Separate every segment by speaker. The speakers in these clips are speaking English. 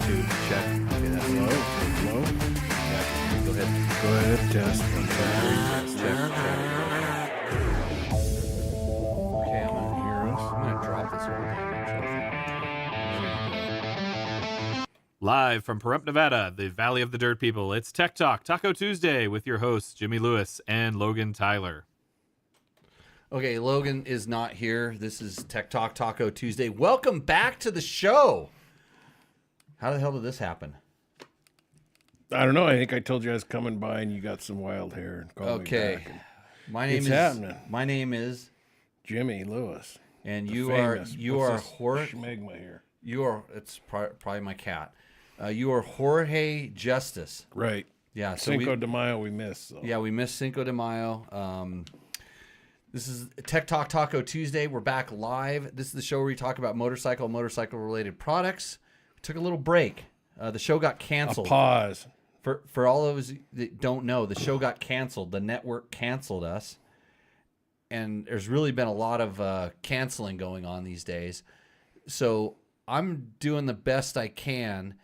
Speaker 1: 2, check. Okay, that's low. Low. Yeah, go ahead. Go ahead, test. Check. Okay, I'm gonna drop this whole damn intro thing.
Speaker 2: Live from Pahrump, Nevada, the Valley of the Dirt People, it's Tech Talk Taco Tuesday with your hosts, Jimmy Lewis and Logan Tyler.
Speaker 1: Okay, Logan is not here. This is Tech Talk Taco Tuesday. Welcome back to the show. How the hell did this happen?
Speaker 3: I don't know. I think I told you I was coming by and you got some wild hair and called me back. And
Speaker 1: My name is
Speaker 3: Jimmy Lewis.
Speaker 1: And you are
Speaker 3: Schmegma here.
Speaker 1: It's probably my cat. You are Jorge Justice.
Speaker 3: Right.
Speaker 1: Yeah. So
Speaker 3: Cinco de Mayo we missed. So.
Speaker 1: Yeah, we missed Cinco de Mayo. This is Tech Talk Taco Tuesday. We're back live. This is the show where we talk about motorcycle-related products. We took a little break. The show got canceled.
Speaker 3: A pause.
Speaker 1: For all of us that don't know, the show got canceled. The network canceled us. And there's really been a lot of canceling going on these days. So I'm doing the best I can.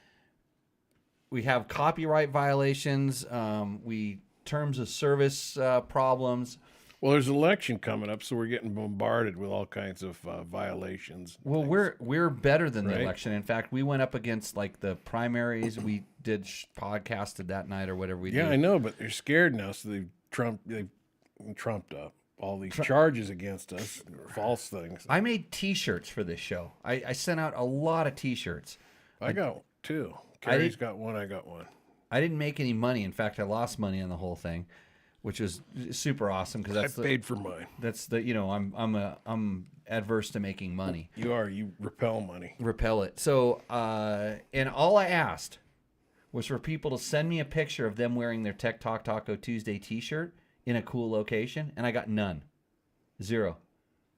Speaker 1: We have copyright violations. Terms of service problems.
Speaker 3: Well, there's an election coming up, so we're getting bombarded with all kinds of violations.
Speaker 1: Well, we're better than the election. In fact, we went up against like the primaries. We did podcasted that night or whatever we did.
Speaker 3: Yeah, I know, but they're scared now, so they've trumped up all these charges against us, false things.
Speaker 1: I made T-shirts for this show. I sent out a lot of T-shirts.
Speaker 3: I got two. Carrie's got one. I got one.
Speaker 1: I didn't make any money. In fact, I lost money on the whole thing, which was super awesome because
Speaker 3: I paid for mine.
Speaker 1: That's I'm adverse to making money.
Speaker 3: You are. You repel money.
Speaker 1: Repel it. So and all I asked was for people to send me a picture of them wearing their Tech Talk Taco Tuesday T-shirt in a cool location, and I got none. Zero.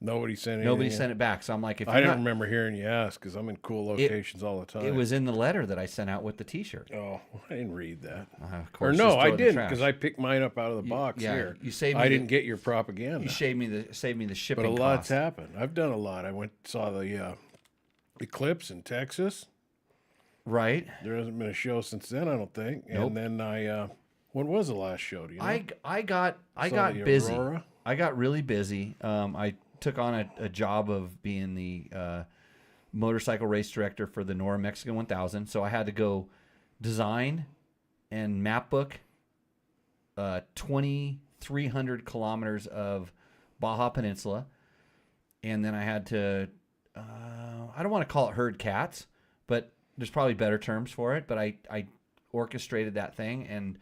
Speaker 3: Nobody sent
Speaker 1: it back. So I'm like,
Speaker 3: I didn't remember hearing you ask because I'm in cool locations all the time.
Speaker 1: It was in the letter that I sent out with the T-shirt.
Speaker 3: Oh, I didn't read that.
Speaker 1: Of course,
Speaker 3: I didn't because I picked mine up out of the box here.
Speaker 1: You saved me.
Speaker 3: I didn't get your propaganda.
Speaker 1: You saved me the shipping.
Speaker 3: But a lot's happened. I've done a lot. I saw the Eclipse in Texas.
Speaker 1: Right.
Speaker 3: There hasn't been a show since then, I don't think.
Speaker 1: Nope.
Speaker 3: And then when was the last show? Do you know?
Speaker 1: I got busy. Aurora? I got really busy. I took on a job of being the motorcycle race director for the Nora Mexican 1000. So I had to go design and map book 2,300 kilometers of Baja Peninsula. And then I had to, I don't want to call it herd cats, but there's probably better terms for it. But I orchestrated that thing, and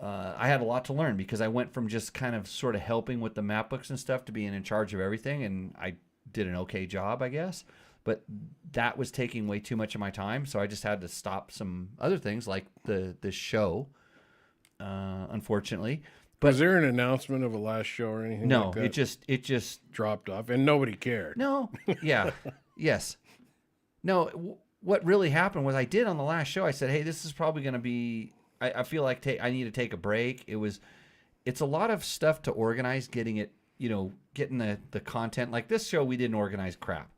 Speaker 1: I had a lot to learn because I went from just kind of sort of helping with the map books and stuff to being in charge of everything, and I did an okay job, I guess. But that was taking way too much of my time, so I just had to stop some other things like this show, unfortunately. But
Speaker 3: was there an announcement of a last show or anything?
Speaker 1: No,
Speaker 3: like that?
Speaker 1: it just
Speaker 3: dropped off, and nobody cared.
Speaker 1: No, yeah, yes, no. What really happened was I did on the last show. I said, "Hey, this is probably going to be." I feel like I need to take a break. It's a lot of stuff to organize, getting the content. Like this show, we didn't organize crap.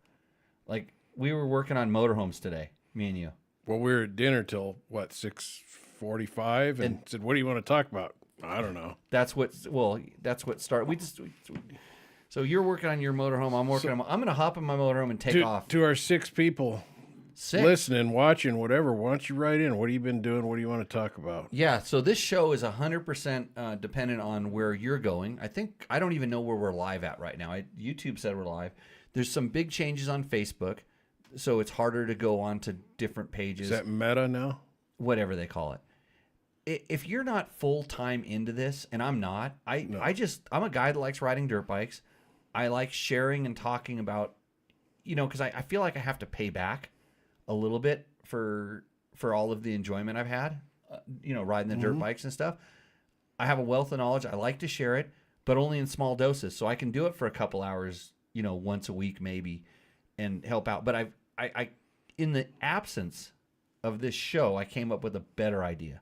Speaker 1: Like we were working on motorhomes today, me and you. Well,
Speaker 3: we were at dinner till 6:45, and said, "What do you want to talk about?" I don't know.
Speaker 1: That's what started. So you're working on your motorhome. I'm working on. I'm going to hop in my motorhome and take off.
Speaker 3: To our 6 people. Listening, watching, whatever. Why don't you write in? What have you been doing? What do you want to talk about?
Speaker 1: Yeah, so this show is 100% dependent on where you're going. I don't even know where we're live at right now. YouTube said we're live. There's some big changes on Facebook, so it's harder to go on to different pages.
Speaker 3: Is that Meta now?
Speaker 1: Whatever they call it. If you're not full-time into this, and I'm not, I'm a guy that likes riding dirt bikes. I like sharing and talking about, because I feel like I have to pay back a little bit for all of the enjoyment I've had, riding the dirt bikes and stuff. I have a wealth of knowledge. I like to share it, but only in small doses. So I can do it for a couple hours, once a week maybe, and help out. But I in the absence of this show, I came up with a better idea.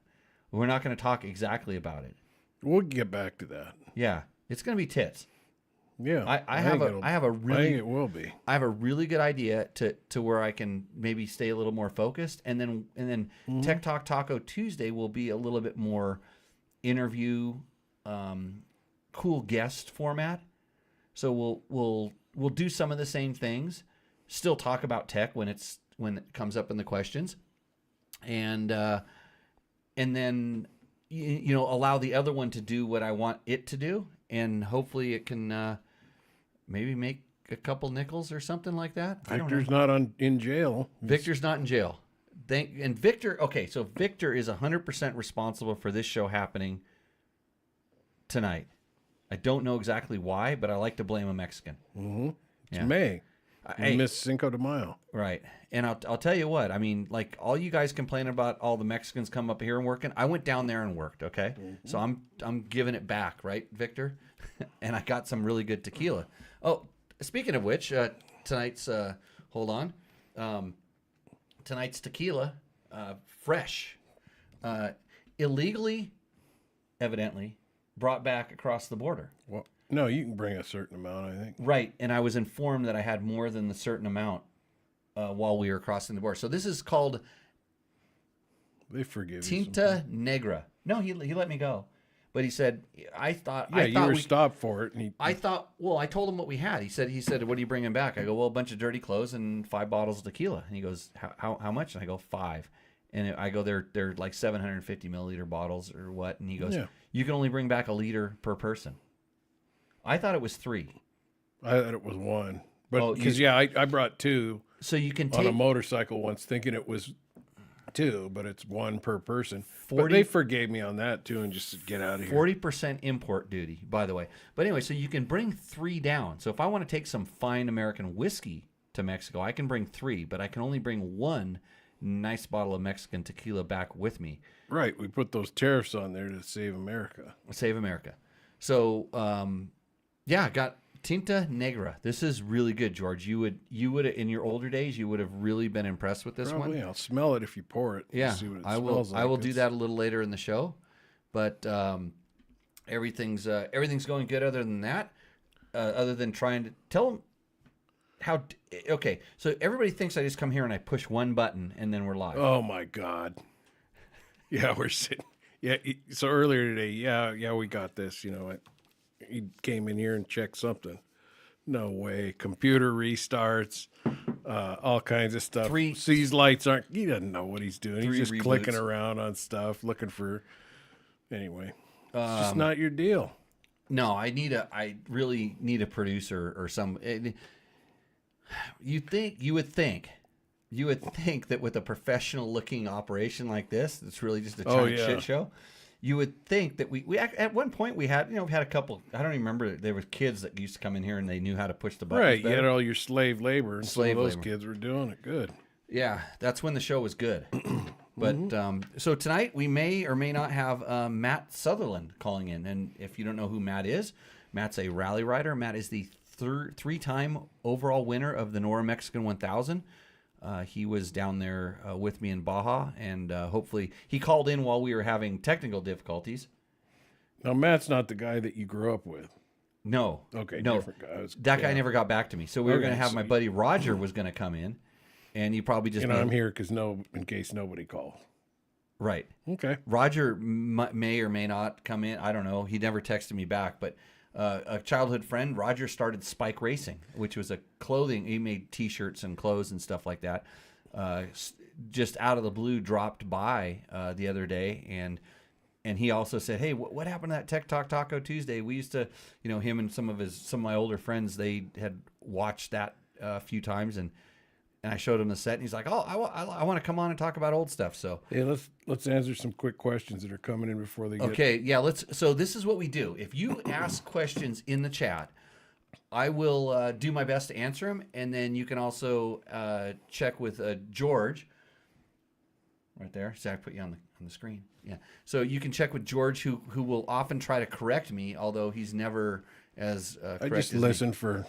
Speaker 1: We're not going to talk exactly about it.
Speaker 3: We'll get back to that.
Speaker 1: Yeah, it's going to be tits.
Speaker 3: Yeah,
Speaker 1: I have a
Speaker 3: I think it will be.
Speaker 1: I have a really good idea to where I can maybe stay a little more focused, and then Tech Talk Taco Tuesday will be a little bit more interview, cool guest format. So we'll do some of the same things, still talk about tech when it comes up in the questions, and then allow the other one to do what I want it to do, and hopefully it can maybe make a couple nickels or something like that.
Speaker 3: Victor's not in jail.
Speaker 1: Victor's not in jail. And Victor, okay, so Victor is 100% responsible for this show happening tonight. I don't know exactly why, but I like to blame a Mexican.
Speaker 3: Mm-hmm. It's
Speaker 1: Yeah.
Speaker 3: May. We missed Cinco de Mayo.
Speaker 1: Right. And I'll tell you what, I mean, like all you guys complain about all the Mexicans come up here and working. I went down there and worked, okay? So I'm giving it back, right, Victor? And I got some really good tequila. Oh, speaking of which, tonight's hold on. Tonight's tequila, fresh. Illegally, evidently, brought back across the border.
Speaker 3: Well, no, you can bring a certain amount, I think.
Speaker 1: Right, and I was informed that I had more than the certain amount while we were crossing the border. So this is called
Speaker 3: They forgive
Speaker 1: Tinta Negra. No, he let me go, but he said I thought
Speaker 3: you were stopped for it. And
Speaker 1: I told him what we had. He said, what are you bringing back? I go, well, a bunch of dirty clothes and 5 bottles of tequila. And he goes, how much? And I go, 5. And I go, they're like 750 milliliter bottles or what? And he goes, you can only bring back a liter per person. I thought it was 3.
Speaker 3: I thought it was 1. But because I brought 2.
Speaker 1: So you can
Speaker 3: on a motorcycle once, thinking it was 2, but it's 1 per person. But they forgave me on that too, and just said, get out of here.
Speaker 1: 40% import duty, by the way. But anyway, so you can bring 3 down. So if I want to take some fine American whiskey to Mexico, I can bring 3, but I can only bring 1 nice bottle of Mexican tequila back with me.
Speaker 3: Right. We put those tariffs on there to save America.
Speaker 1: Save America. So, I got Tinta Negra. This is really good, George. You would in your older days, you would have really been impressed with this
Speaker 3: Probably.
Speaker 1: one.
Speaker 3: I'll smell it if you pour it.
Speaker 1: Yeah,
Speaker 3: See what it
Speaker 1: I will.
Speaker 3: smells like.
Speaker 1: I will do that a little later in the show, but everything's going good. Other than that, other than trying to tell them how. Okay, so everybody thinks I just come here and I push one button and then we're live.
Speaker 3: Oh my God. Yeah, we're sitting. Yeah. So earlier today, we got this. He came in here and checked something. No way. Computer restarts, all kinds of stuff. Sees lights aren't. He doesn't know what he's doing. He's just clicking around on stuff, looking for. Anyway, it's just not your deal.
Speaker 1: No, I really need a producer or some. You would think that with a professional looking operation like this, it's really just a giant shit show. You would think that we at one point we had a couple. I don't even remember. There were kids that used to come in here and they knew how to push the buttons.
Speaker 3: Right,
Speaker 1: better.
Speaker 3: you had all your slave labor, and some of those kids were doing it good.
Speaker 1: Yeah, that's when the show was good. But so tonight we may or may not have Matt Sutherland calling in, and if you don't know who Matt is, Matt's a rally rider. Matt is the 3-time overall winner of the Nora Mexican 1000. He was down there with me in Baja, and hopefully he called in while we were having technical difficulties.
Speaker 3: Now, Matt's not the guy that you grew up with.
Speaker 1: No.
Speaker 3: Okay,
Speaker 1: no.
Speaker 3: Different guy.
Speaker 1: That guy never got back to me. So we were going to have my buddy Roger was going to come in, and you probably just...
Speaker 3: And I'm here in case nobody calls.
Speaker 1: Right.
Speaker 3: Okay.
Speaker 1: Roger may or may not come in. I don't know. He never texted me back, but... a childhood friend, Roger, started Spike Racing, which was a clothing. He made T-shirts and clothes and stuff like that. Just out of the blue, dropped by the other day, and he also said, "Hey, what happened to that Tech Talk Taco Tuesday? We used to, him and some of my older friends, they had watched that a few times, and I showed him the set, and he's like, "Oh, I want to come on and talk about old stuff." So
Speaker 3: hey, let's answer some quick questions that are coming in before they get.
Speaker 1: Okay, yeah, let's. So this is what we do. If you ask questions in the chat, I will do my best to answer them, and then you can also check with George. Right there. See, I put you on the screen. Yeah. So you can check with George, who will often try to correct me, although he's never as correct.
Speaker 3: I just listen for.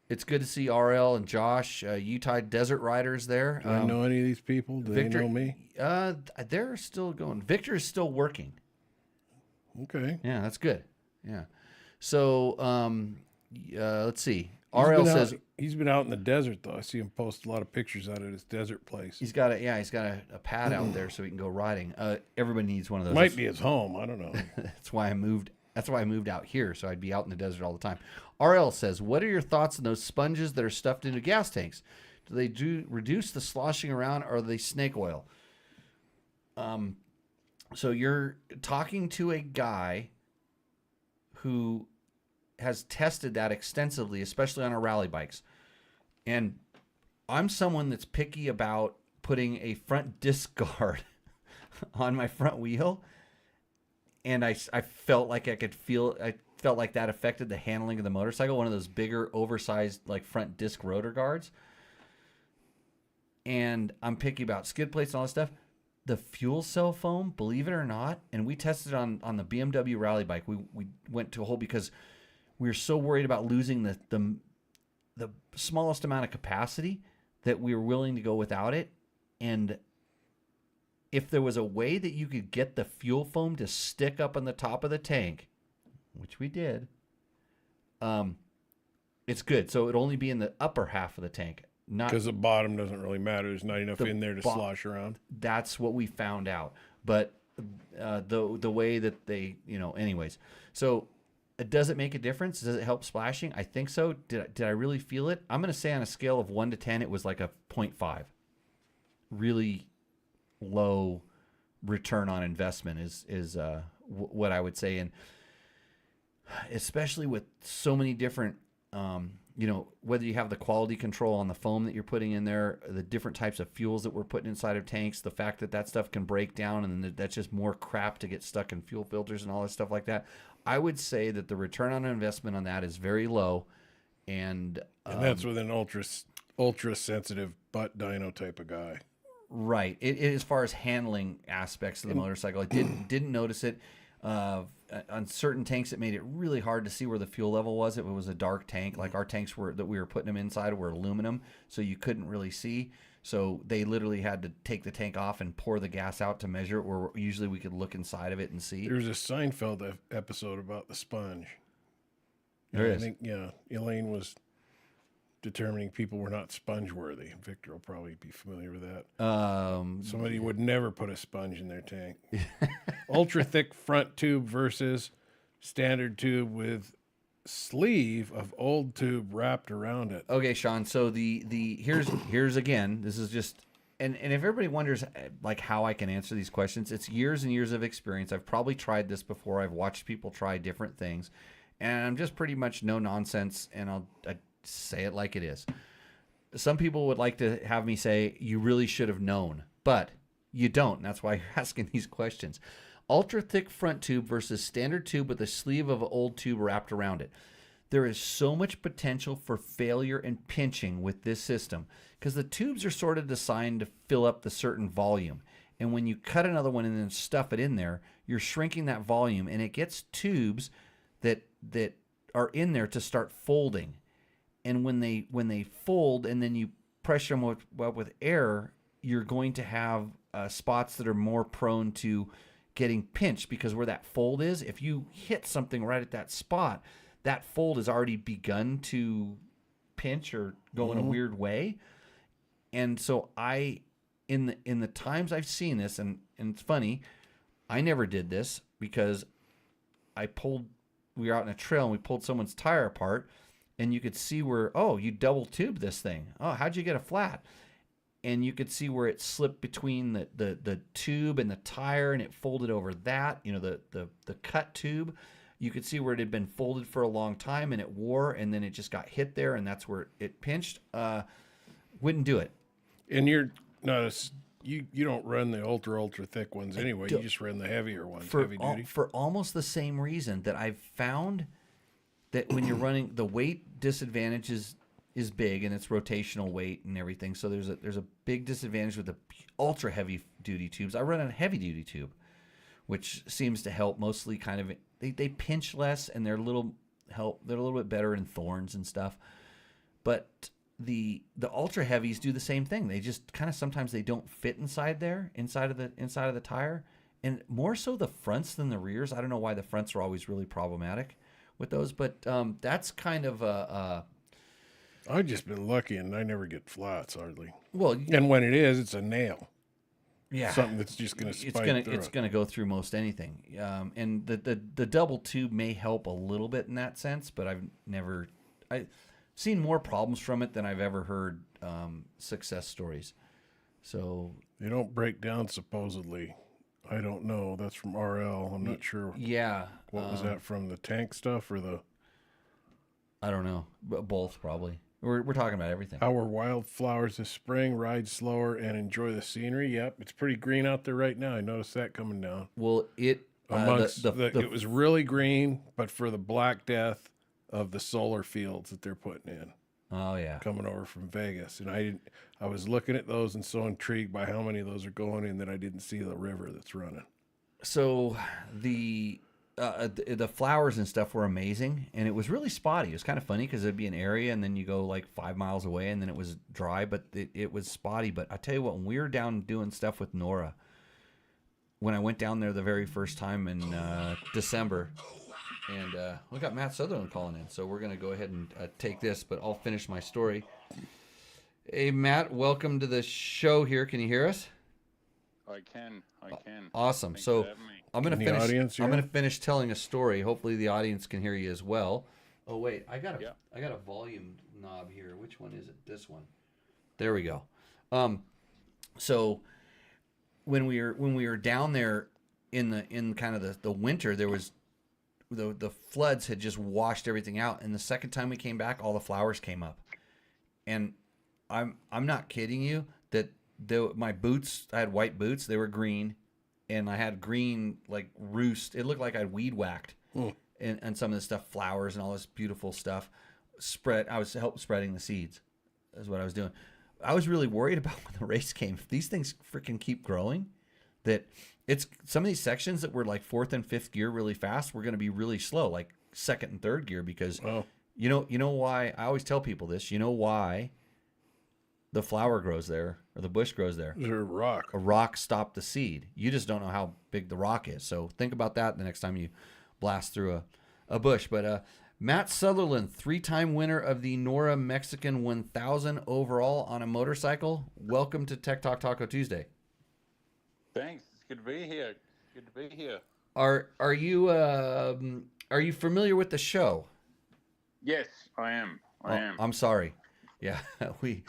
Speaker 1: It's good to see RL and Josh, Utah Desert Riders there.
Speaker 3: Do I know any of these people? Do
Speaker 1: Victor,
Speaker 3: they know me?
Speaker 1: They're still going. Victor is still working.
Speaker 3: Okay.
Speaker 1: Yeah, that's good. Yeah. So let's see. RL says
Speaker 3: he's been out in the desert though. I see him post a lot of pictures out at his desert place.
Speaker 1: he's got a pad out there so he can go riding. Everybody needs one of those.
Speaker 3: Might be his home. I don't know.
Speaker 1: That's why I moved out here, so I'd be out in the desert all the time. RL says, what are your thoughts on those sponges that are stuffed into gas tanks? Do they reduce the sloshing around, or are they snake oil? So you're talking to a guy who has tested that extensively, especially on our rally bikes. And I'm someone that's picky about putting a front disc guard on my front wheel. And I felt like I felt like that affected the handling of the motorcycle, one of those bigger, oversized, like front disc rotor guards. And I'm picky about skid plates and all this stuff. The fuel cell foam, believe it or not, and we tested on the BMW rally bike. We went to a hole because we were so worried about losing the smallest amount of capacity that we were willing to go without it. And if there was a way that you could get the fuel foam to stick up on the top of the tank, which we did, it's good. So it'd only be in the upper half of the tank. Not
Speaker 3: because the bottom doesn't really matter. There's not enough in there to slosh around.
Speaker 1: That's what we found out. But the way that they, anyways. So does it make a difference? Does it help splashing? I think so. Did I really feel it? I'm going to say on a scale of 1 to 10, it was like a 0.5. Really low return on investment is what I would say. And especially with so many different, whether you have the quality control on the foam that you're putting in there, the different types of fuels that we're putting inside of tanks, the fact that stuff can break down and that's just more crap to get stuck in fuel filters and all that stuff like that. I would say that the return on investment on that is very low. And
Speaker 3: that's with an ultra sensitive butt dyno type of guy.
Speaker 1: Right. It as far as handling aspects of the motorcycle, I didn't notice it. On certain tanks, it made it really hard to see where the fuel level was. If it was a dark tank, like our tanks that we were putting them inside were aluminum, so you couldn't really see. So they literally had to take the tank off and pour the gas out to measure it, where usually we could look inside of it and see.
Speaker 3: There's a Seinfeld episode about the sponge.
Speaker 1: There is.
Speaker 3: I think, Elaine was determining people were not sponge worthy. Victor will probably be familiar with that. Somebody would never put a sponge in their tank. Ultra thick front tube versus standard tube with sleeve of old tube wrapped around it.
Speaker 1: Okay, Sean. So here's again. This is just and if everybody wonders like how I can answer these questions, it's years and years of experience. I've probably tried this before. I've watched people try different things, and I'm just pretty much no nonsense. And I say it like it is. Some people would like to have me say you really should have known, but you don't. And that's why you're asking these questions. Ultra thick front tube versus standard tube with a sleeve of old tube wrapped around it. There is so much potential for failure and pinching with this system because the tubes are sort of designed to fill up the certain volume. And when you cut another one and then stuff it in there, you're shrinking that volume, and it gets tubes that are in there to start folding. And when they fold and then you pressure them with air, you're going to have spots that are more prone to getting pinched, because where that fold is, if you hit something right at that spot, that fold has already begun to pinch or go in a weird way. And so in the times I've seen this, and it's funny, I never did this because we were out in a trail and we pulled someone's tire apart, and you could see where, you double tube this thing. Oh, how'd you get a flat? And you could see where it slipped between the tube and the tire, and it folded over that, the cut tube. You could see where it had been folded for a long time and it wore, and then it just got hit there, and that's where it pinched. Wouldn't do it.
Speaker 3: And you're not you don't run the ultra thick ones anyway. You just run the heavier ones, heavy duty.
Speaker 1: For almost the same reason that I've found that when you're running, the weight disadvantage is big, and it's rotational weight and everything. So there's a big disadvantage with the ultra heavy duty tubes. I run a heavy duty tube, which seems to help mostly kind of, they pinch less, and they're a little bit better in thorns and stuff. But the ultra heavies do the same thing. They just kind of, sometimes they don't fit inside of the tire, and more so the fronts than the rears. I don't know why the fronts are always really problematic. with those. But that's kind of
Speaker 3: I've just been lucky, and I never get flats hardly.
Speaker 1: well,
Speaker 3: And when it is, it's a nail.
Speaker 1: yeah,
Speaker 3: Something that's just going to spike through
Speaker 1: it's
Speaker 3: it.
Speaker 1: gonna go through most anything. And the double tube may help a little bit in that sense, but I've seen more problems from it than I've ever heard success stories. So
Speaker 3: They don't break down supposedly. I don't know. That's from RL. I'm not sure.
Speaker 1: yeah,
Speaker 3: What was that from? The tank stuff or the
Speaker 1: I don't know, but both probably. We're talking about everything.
Speaker 3: Our wildflowers this spring? Ride slower and enjoy the scenery. Yep, it's pretty green out there right now. I noticed that coming down.
Speaker 1: Well, it
Speaker 3: Amongst it was really green, but for the Black Death of the solar fields that they're putting in,
Speaker 1: oh yeah,
Speaker 3: coming over from Vegas, and I was looking at those and so intrigued by how many of those are going in that I didn't see the river that's running.
Speaker 1: so the flowers and stuff were amazing, and it was really spotty. It was kind of funny because it'd be an area, and then you go like 5 miles away, and then it was dry, but it was spotty. But I tell you what, when we were down doing stuff with Nora, when I went down there the very first time in December, and we got Matt Sutherland calling in, so we're gonna go ahead and take this, but I'll finish my story. Hey Matt, welcome to the show. Here, can you hear us?
Speaker 4: I can.
Speaker 1: Awesome.
Speaker 4: Thanks
Speaker 1: So
Speaker 4: for having me.
Speaker 1: I'm gonna
Speaker 3: Can the
Speaker 1: finish.
Speaker 3: audience hear
Speaker 1: I'm gonna
Speaker 3: it?
Speaker 1: finish telling a story. Hopefully, the audience can hear you as well. Oh wait, I got
Speaker 4: Yeah.
Speaker 1: a volume knob here. Which one is it? This one. There we go. So when we were down there in kind of the winter, there was the floods had just washed everything out, and the second time we came back, all the flowers came up, and I'm not kidding you that my boots, I had white boots, they were green, and I had green like roost. It looked like I'd weed whacked, and some of this stuff, flowers and all this beautiful stuff. I was spreading the seeds, is what I was doing. I was really worried about when the race came. If these things freaking keep growing, that it's some of these sections that were like fourth and fifth gear really fast, we're going to be really slow, like second and third gear, because you know why I always tell people this. You know why the flower grows there or the bush grows there?
Speaker 3: There's a rock.
Speaker 1: A rock stopped the seed. You just don't know how big the rock is. So think about that the next time you blast through a bush. But Matt Sutherland, 3-time winner of the Nora Mexican 1000 overall on a motorcycle. Welcome to Tech Talk Taco Tuesday.
Speaker 4: Thanks. It's good to be here.
Speaker 1: Are you familiar with the show?
Speaker 4: Yes, I am. I am.
Speaker 1: I'm sorry. Yeah, we.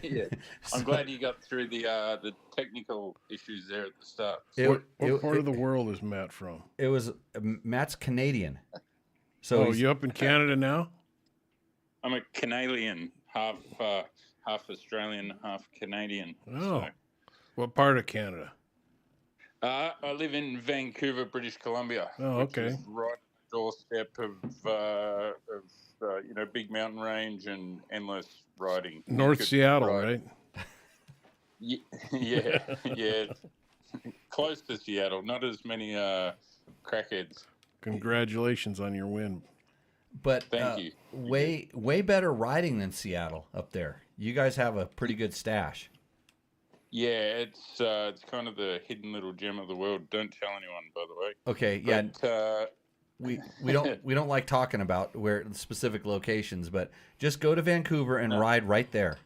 Speaker 4: Yeah. I'm glad you got through the technical issues there at the start.
Speaker 3: What part of the world is Matt from?
Speaker 1: It was Matt's Canadian. So
Speaker 3: You up in Canada now?
Speaker 4: I'm a Canadian, half Australian, half Canadian.
Speaker 3: Oh,
Speaker 4: So,
Speaker 3: what part of Canada?
Speaker 4: I live in Vancouver, British Columbia.
Speaker 3: Oh,
Speaker 4: which
Speaker 3: okay.
Speaker 4: is right on the doorstep of big mountain range and endless riding.
Speaker 3: North
Speaker 4: You could
Speaker 3: Seattle,
Speaker 4: ride-
Speaker 3: right?
Speaker 4: Yeah, yeah. Close to Seattle, not as many crackheads.
Speaker 3: Congratulations on your win.
Speaker 1: But
Speaker 4: Thank you.
Speaker 1: way better riding than Seattle up there. You guys have a pretty good stash.
Speaker 4: Yeah, it's kind of the hidden little gem of the world. Don't tell anyone, by the way.
Speaker 1: Okay, yeah.
Speaker 4: But,
Speaker 1: We don't like talking about where specific locations, but just go to Vancouver and ride right there.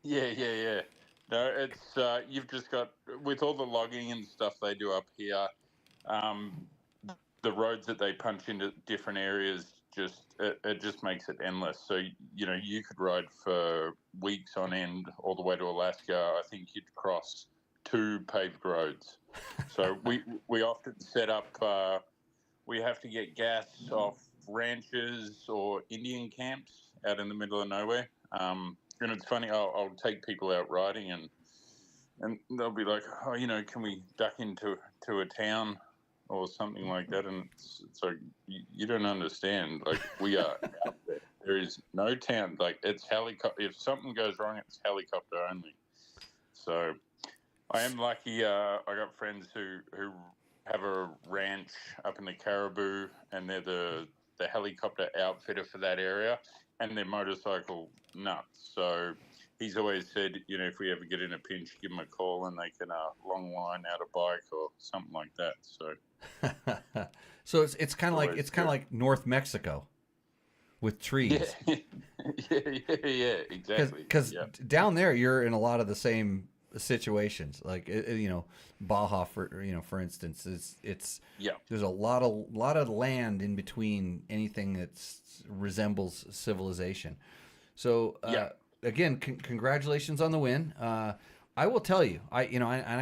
Speaker 4: yeah. No, it's you've just got, with all the logging and stuff they do up here, the roads that they punch into different areas it just makes it endless. So you could ride for weeks on end all the way to Alaska. I think you'd cross 2 paved roads. So we often set up. We have to get gas off ranches or Indian camps out in the middle of nowhere. And it's funny, I'll take people out riding and they'll be like, oh, can we duck into a town or something like that? And it's like, you don't understand. Like, we are out there. There is no town. Like, it's helicopter. If something goes wrong, it's helicopter only. So I am lucky. I got friends who have a ranch up in the Caribou, and they're the helicopter outfitter for that area, and they're motorcycle nuts. So he's always said, if we ever get in a pinch, give them a call and they can long line out a bike or something like that. So,
Speaker 1: So it's kind of like
Speaker 4: always
Speaker 1: it's kind
Speaker 4: good.
Speaker 1: of like North Mexico with
Speaker 4: Yeah,
Speaker 1: trees.
Speaker 4: yeah, exactly.
Speaker 1: Because
Speaker 4: Yeah,
Speaker 1: down there you're in a lot of the same situations. Like Baja for instance, it's
Speaker 4: yeah,
Speaker 1: there's a lot of land in between anything that resembles civilization. So
Speaker 4: yeah.
Speaker 1: again, congratulations on the win. I will tell you, I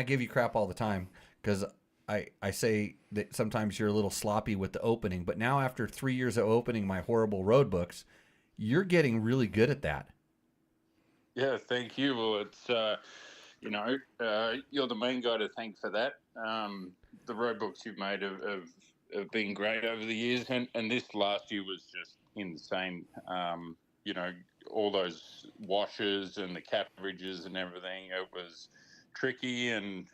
Speaker 1: give you crap all the time because I say that sometimes you're a little sloppy with the opening, but now after 3 years of opening my horrible road books, you're getting really good at that.
Speaker 4: Yeah, thank you. Well, it's you're the main guy to thank for that. The road books you've made have been great over the years, and this last year was just insane. You know, all those washes and the cap ridges and everything. It was tricky, and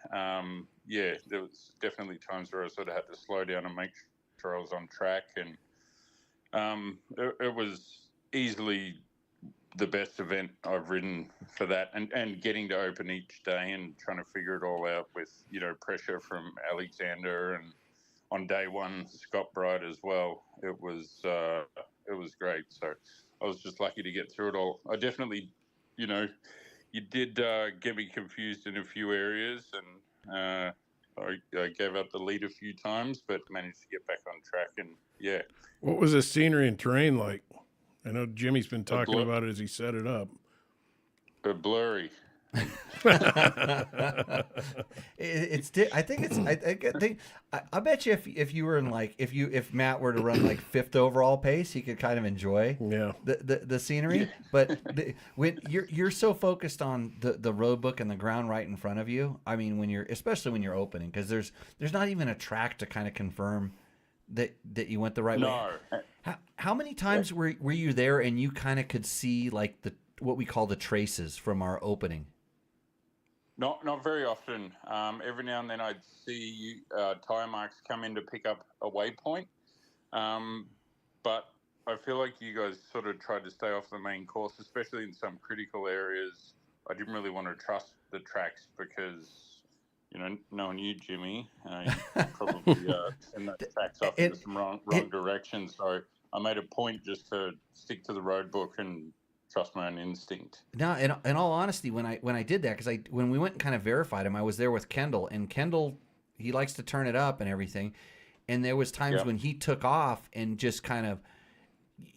Speaker 4: there was definitely times where I sort of had to slow down and make sure I was on track, and it was easily the best event I've ridden for that, and getting to open each day and trying to figure it all out with pressure from Alexander, and on day one Scott Bright as well. It was great. So I was just lucky to get through it all. I definitely, you did get me confused in a few areas, and I gave up the lead a few times, but managed to get back on track. And yeah,
Speaker 3: What was the scenery and terrain like? I know Jimmy's been
Speaker 4: a,
Speaker 3: talking about it as he set it up.
Speaker 4: a blurry.
Speaker 1: I think it's. I bet you if you were in like if Matt were to run like fifth overall pace, he could kind of enjoy
Speaker 3: Yeah.
Speaker 1: the scenery.
Speaker 4: Yeah.
Speaker 1: But when you're so focused on the road book and the ground right in front of you, I mean, especially when you're opening, because there's not even a track to kind of confirm that you went the right way.
Speaker 4: No.
Speaker 1: How many times were you there and you kind of could see like what we call the traces from our opening?
Speaker 4: Not very often. Every now and then I'd see tyre marks come in to pick up a waypoint, but I feel like you guys sort of tried to stay off the main course, especially in some critical areas. I didn't really want to trust the tracks because, knowing you, Jimmy, you probably send those tracks off into some wrong direction. So I made a point just to stick to the road book and trust my own instinct.
Speaker 1: No, in all honesty, when I did that, because when we went and kind of verified him, I was there with Kendall, and Kendall, he likes to turn it up and everything, and there was times when he took off and just kind of,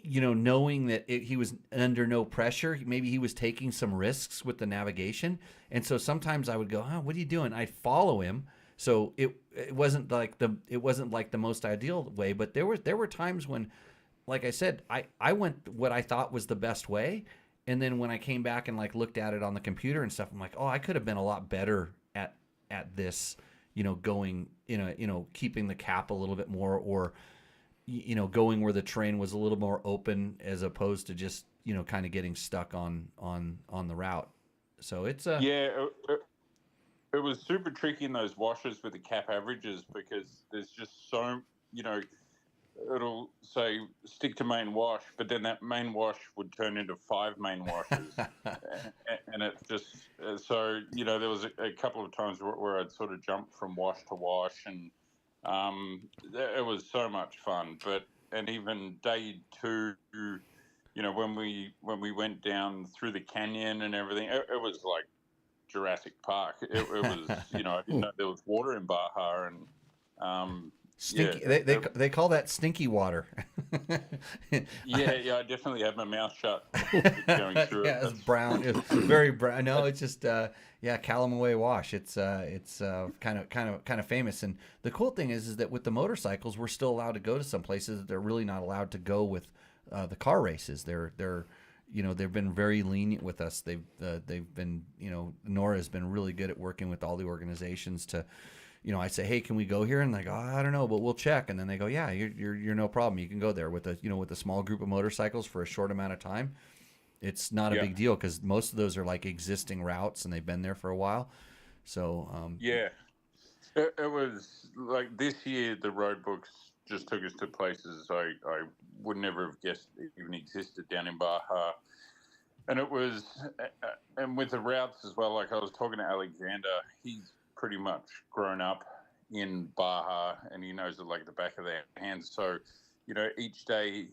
Speaker 1: knowing that he was under no pressure, maybe he was taking some risks with the navigation, and so sometimes I would go, "Oh, what are you doing?" I'd follow him, so it wasn't like the most ideal way, but there were times when, like I said, I went what I thought was the best way. And then when I came back and like looked at it on the computer and stuff, I'm like, oh, I could have been a lot better at this, going, keeping the cap a little bit more, or, going where the terrain was a little more open as opposed to just, kind of getting stuck on the route. So it's
Speaker 4: it was super tricky in those washes with the cap averages because there's just so, it'll say stick to main wash, but then that main wash would turn into 5 main washes. And it's just, so, there was a couple of times where I'd sort of jump from wash to wash, and it was so much fun. And even day 2, when we went down through the canyon and everything, it was like Jurassic Park. It was, I didn't know there was water in Baja, and
Speaker 1: stinky.
Speaker 4: Yeah,
Speaker 1: They call that stinky water.
Speaker 4: yeah, I definitely had my mouth shut going through it.
Speaker 1: It's brown. It's very brown. No, it's just Calamaway Wash. It's kind of famous. And the cool thing is that with the motorcycles, we're still allowed to go to some places that they're really not allowed to go with the car races. They've been very lenient with us. They've been, Nora's been really good at working with all the organizations to. I say, hey, can we go here? And they go, I don't know, but we'll check. And then they go, yeah, you're no problem. You can go there with a small group of motorcycles for a short amount of time. It's not a big deal because most of those are like existing routes and they've been there for a while. So
Speaker 4: it was like this year the road books just took us to places I would never have guessed even existed down in Baja. And it was, and with the routes as well. Like I was talking to Alexander, he's pretty much grown up in Baja, and he knows it like the back of their hands. So, each day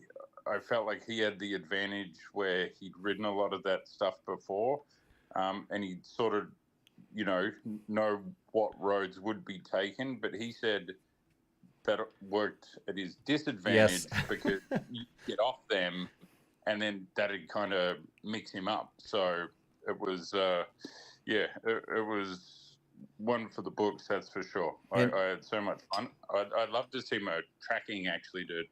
Speaker 4: I felt like he had the advantage where he'd ridden a lot of that stuff before, and he'd sort of, know what roads would be taken. But he said that it worked at his disadvantage because you get off them, and then that'd kind of mix him up. So it was, it was one for the books, that's for sure. I had so much fun. I'd love to see my tracking actually to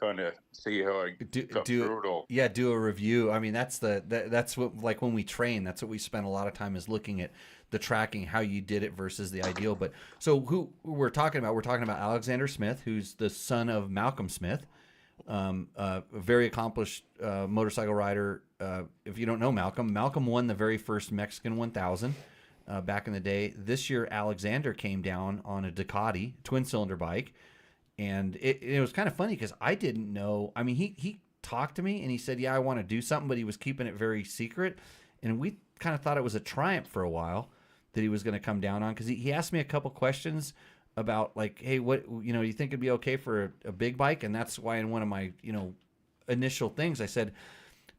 Speaker 4: kind of see how I got through it all.
Speaker 1: Yeah, do a review. I mean, that's what, like when we train, that's what we spend a lot of time is looking at the tracking, how you did it versus the ideal. But so who we're talking about Alexander Smith, who's the son of Malcolm Smith. A very accomplished motorcycle rider. If you don't know Malcolm won the very first Mexican 1000 back in the day. This year, Alexander came down on a Ducati twin-cylinder bike, and it was kind of funny because I didn't know. I mean, he talked to me and he said, "Yeah, I want to do something," but he was keeping it very secret, and we kind of thought it was a triumph for a while that he was going to come down on, because he asked me a couple questions about like, hey, what, you think it'd be okay for a big bike? And that's why in one of my, initial things, I said,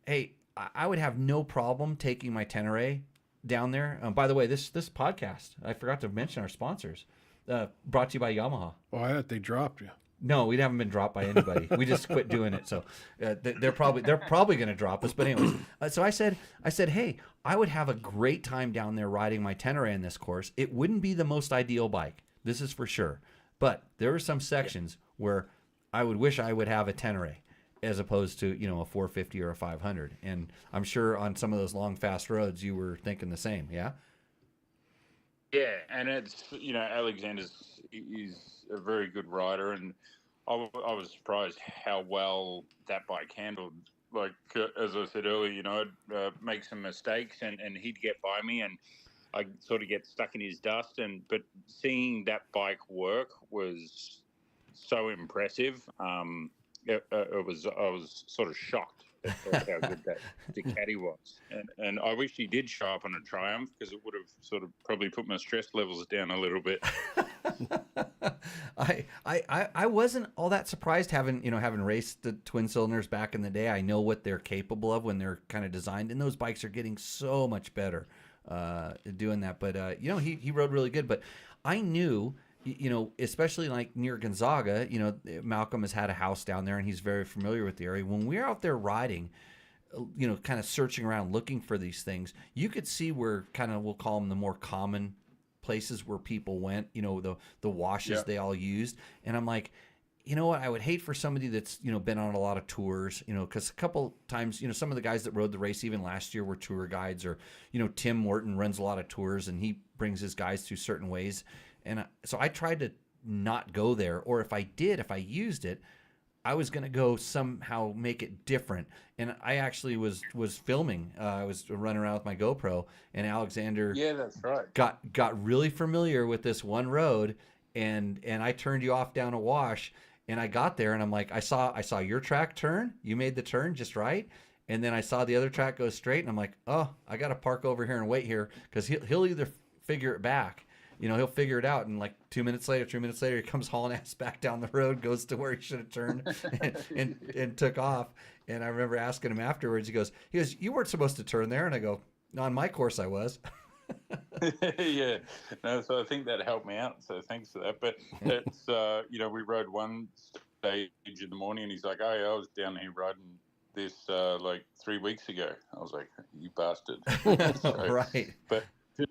Speaker 1: hey, I would have no problem taking my Tenere down there. By the way, this podcast, I forgot to mention our sponsors, brought to you by Yamaha.
Speaker 3: Oh, I thought they dropped you.
Speaker 1: No, we haven't been dropped by anybody. We just quit doing it. So they're probably going to drop us. But anyways, so I said, hey, I would have a great time down there riding my Tenere in this course. It wouldn't be the most ideal bike. This is for sure. But there are some sections where I would wish I would have a Tenere as opposed to, a 450 or a 500. And I'm sure on some of those long, fast roads, you were thinking the same. Yeah.
Speaker 4: Yeah. And it's, he's a very good rider. And I was surprised how well that bike handled. Like, as I said earlier, I'd make some mistakes and he'd get by me, and I sort of get stuck in his dust, but seeing that bike work was so impressive. I was sort of shocked at how good that Ducati was, and I wish he did show up on a Triumph, because it would have sort of probably put my stress levels down a little bit.
Speaker 1: I wasn't all that surprised having raced the twin cylinders back in the day. I know what they're capable of when they're kind of designed, and those bikes are getting so much better doing that. But he rode really good. But I knew, especially like near Gonzaga, Malcolm has had a house down there and he's very familiar with the area. When we're out there riding, kind of searching around looking for these things, you could see where kind of, we'll call them the more common places where people went, the washes they all used. And I'm like, you know what? I would hate for somebody that's, been on a lot of tours, because a couple times, some of the guys that rode the race even last year were tour guides, or, Tim Morton runs a lot of tours and he brings his guys through certain ways. And so I tried to not go there, or if I used it, I was going to go somehow make it different. And I actually was filming. I was running around with my GoPro, and Alexander
Speaker 4: that's right.
Speaker 1: got really familiar with this one road, and I turned you off down a wash. And I got there, and I'm like, I saw your track turn. You made the turn just right. And then I saw the other track go straight, and I'm like, oh, I got to park over here and wait here, because he'll either figure it back. He'll figure it out. And like 2 minutes later, he comes hauling ass back down the road, goes to where he should have turned and took off. And I remember asking him afterwards, he goes, you weren't supposed to turn there. And I go, no, on my course I was.
Speaker 4: Yeah, no, so I think that helped me out, so thanks for that. But it's we rode one stage in the morning, and he's like, oh yeah, I was down here riding this like 3 weeks ago. I was like, you bastard. So,
Speaker 1: right.
Speaker 4: But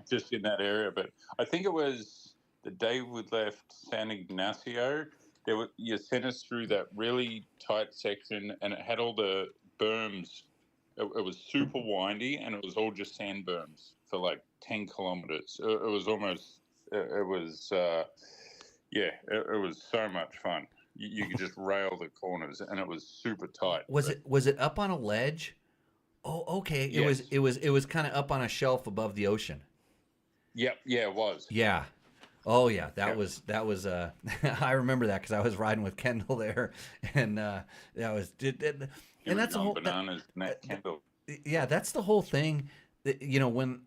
Speaker 4: just in that area. But I think it was the day we left San Ignacio, you sent us through that really tight section, and it had all the berms. It was super windy, and it was all just sand berms for like 10 kilometers. It was almost, it was so much fun. You could just rail the corners, and it was super tight.
Speaker 1: Was it up on a ledge? Oh, okay.
Speaker 4: Yes.
Speaker 1: It was kind of up on a shelf above the ocean.
Speaker 4: Yep. Yeah, it was.
Speaker 1: Yeah. Oh yeah, that was I remember that because I was riding with Kendall there, and that was and that's a whole
Speaker 4: bananas, Kendall.
Speaker 1: Yeah, that's the whole thing. You know, when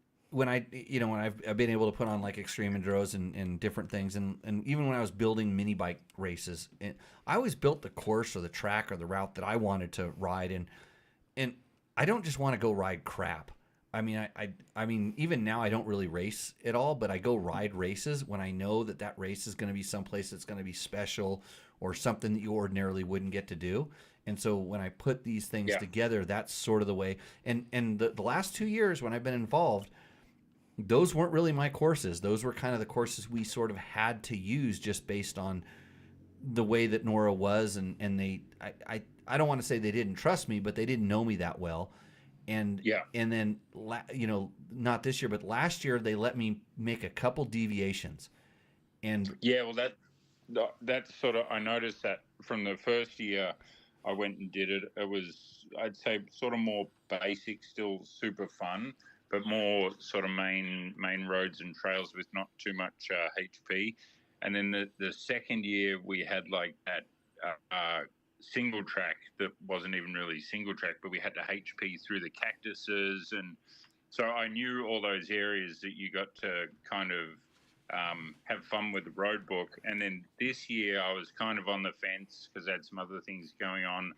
Speaker 1: I, when I've been able to put on like extreme enduros and different things, and even when I was building mini bike races, I always built the course or the track or the route that I wanted to ride, and I don't just want to go ride crap. I mean, I mean, even now I don't really race at all, but I go ride races when I know that that race is going to be someplace that's going to be special or something that you ordinarily wouldn't get to do. And so when I put these things
Speaker 4: Yeah.
Speaker 1: together, that's sort of the way. And the last 2 years when I've been involved, those weren't really my courses. Those were kind of the courses we sort of had to use just based on the way that Nora was, and I don't want to say they didn't trust me, but they didn't know me that well. And
Speaker 4: Yeah.
Speaker 1: and then not this year, but last year they let me make a couple deviations. And
Speaker 4: Yeah, well, that's sort of, I noticed that from the first year I went and did it. It was, I'd say, sort of more basic, still super fun, but more sort of main roads and trails with not too much HP. And then the second year we had like that single track that wasn't even really single track, but we had to HP through the cactuses, and so I knew all those areas that you got to kind of have fun with the road book. And then this year I was kind of on the fence because I had some other things going on,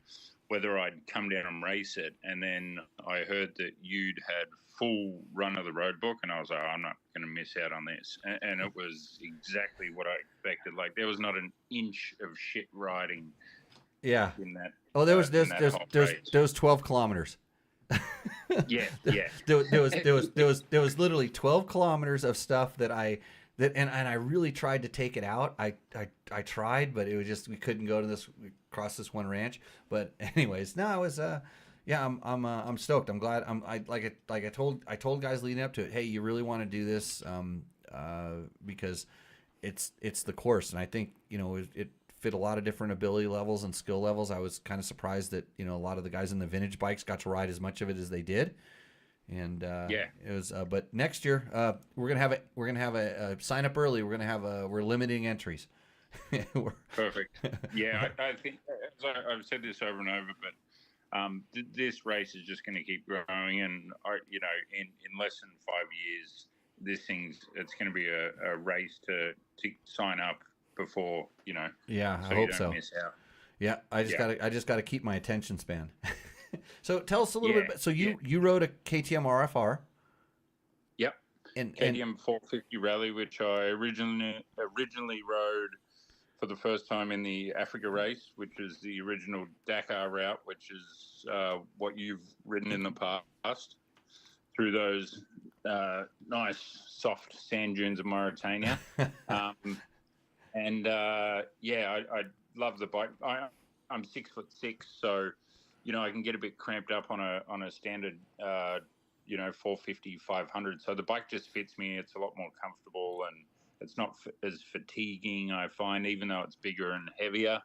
Speaker 4: whether I'd come down and race it. And then I heard that you'd had full run of the road book, and I was like, I'm not going to miss out on this. And it was exactly what I expected. Like, there was not an inch of shit riding
Speaker 1: yeah,
Speaker 4: in that.
Speaker 1: oh, there
Speaker 4: in that whole race.
Speaker 1: there was 12 kilometers.
Speaker 4: Yeah.
Speaker 1: There was literally 12 kilometers of stuff that and I really tried to take it out. I tried, but it was just, we couldn't go to across this one ranch. But anyways, no, I was yeah, I'm stoked. I'm glad. I told guys leading up to it, hey, you really want to do this because it's the course, and I think it fit a lot of different ability levels and skill levels. I was kind of surprised that a lot of the guys in the vintage bikes got to ride as much of it as they did. And
Speaker 4: Yeah.
Speaker 1: it was. But next year, we're gonna have a sign up early. We're limiting entries.
Speaker 4: Perfect. Yeah, I think, as I've said this over and over, but this race is just going to keep growing, and in less than 5 years, it's going to be a race to sign up before
Speaker 1: Yeah,
Speaker 4: so
Speaker 1: I
Speaker 4: you
Speaker 1: hope
Speaker 4: don't
Speaker 1: so.
Speaker 4: miss out.
Speaker 1: Yeah, I just gotta keep my attention span. So tell us a little
Speaker 4: Yeah,
Speaker 1: bit. So you rode a KTM RFR.
Speaker 4: Yep.
Speaker 1: And
Speaker 4: KTM 450 Rally, which I originally rode for the first time in the Africa race, which is the original Dakar route, which is what you've ridden in the past through those nice soft sand dunes of Mauritania. I love the bike. I'm 6'6", so I can get a bit cramped up on a standard 450 500. So the bike just fits me. It's a lot more comfortable, and it's not as fatiguing, I find, even though it's bigger and heavier.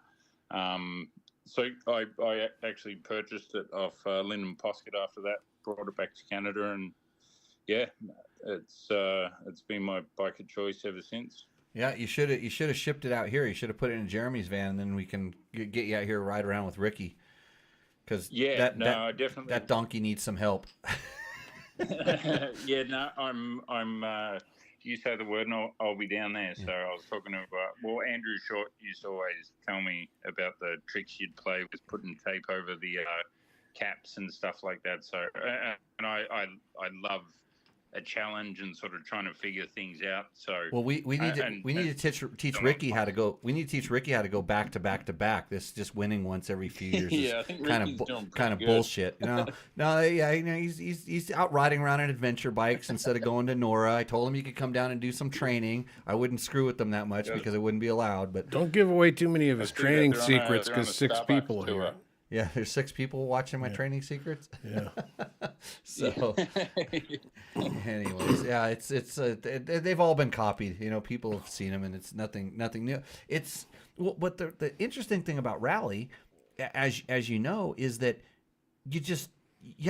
Speaker 4: So I actually purchased it off Lyndon Poskett after that, brought it back to Canada, and yeah, it's been my bike of choice ever since.
Speaker 1: yeah, you should have shipped it out here. You should have put it in Jeremy's van, and then we can get you out here, ride around with Ricky. Because
Speaker 4: I definitely
Speaker 1: that donkey needs some help.
Speaker 4: Yeah, no, I'm. You say the word, and I'll be down there. So I was talking to Andrew Short used to always tell me about the tricks you'd play with putting tape over the caps and stuff like that. So and I love a challenge and sort of trying to figure things out. So
Speaker 1: well, we need to teach Ricky how to go. We need to teach Ricky how to go back to back to back. This just winning once every few years.
Speaker 4: Yeah, I think Ricky's doing pretty good.
Speaker 1: Bullshit. No, yeah, he's out riding around on adventure bikes instead of going to Nora. I told him he could come down and do some training. I wouldn't screw with them that much because it wouldn't be allowed. But
Speaker 3: don't give away too many of his training secrets, because 6
Speaker 4: Starbucks
Speaker 3: people
Speaker 4: tour.
Speaker 3: here.
Speaker 1: yeah, there's 6 people watching my training secrets.
Speaker 3: Yeah.
Speaker 1: So, anyways, yeah, it's they've all been copied. People have seen them, and it's nothing new. It's what the interesting thing about rally, as you know, is that you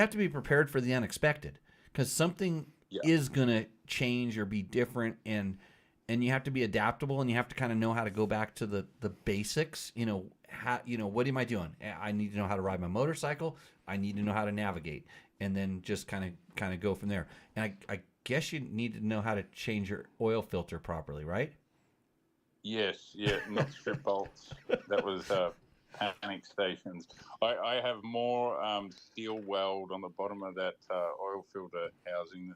Speaker 1: have to be prepared for the unexpected, because something is gonna change or be different, and you have to be adaptable, and you have to kind of know how to go back to the basics. What am I doing? I need to know how to ride my motorcycle. I need to know how to navigate. and then just kind of go from there. And I guess you need to know how to change your oil filter properly, right?
Speaker 4: Yes, yeah, not strip bolts. That was panic stations. I have more steel weld on the bottom of that oil filter housing.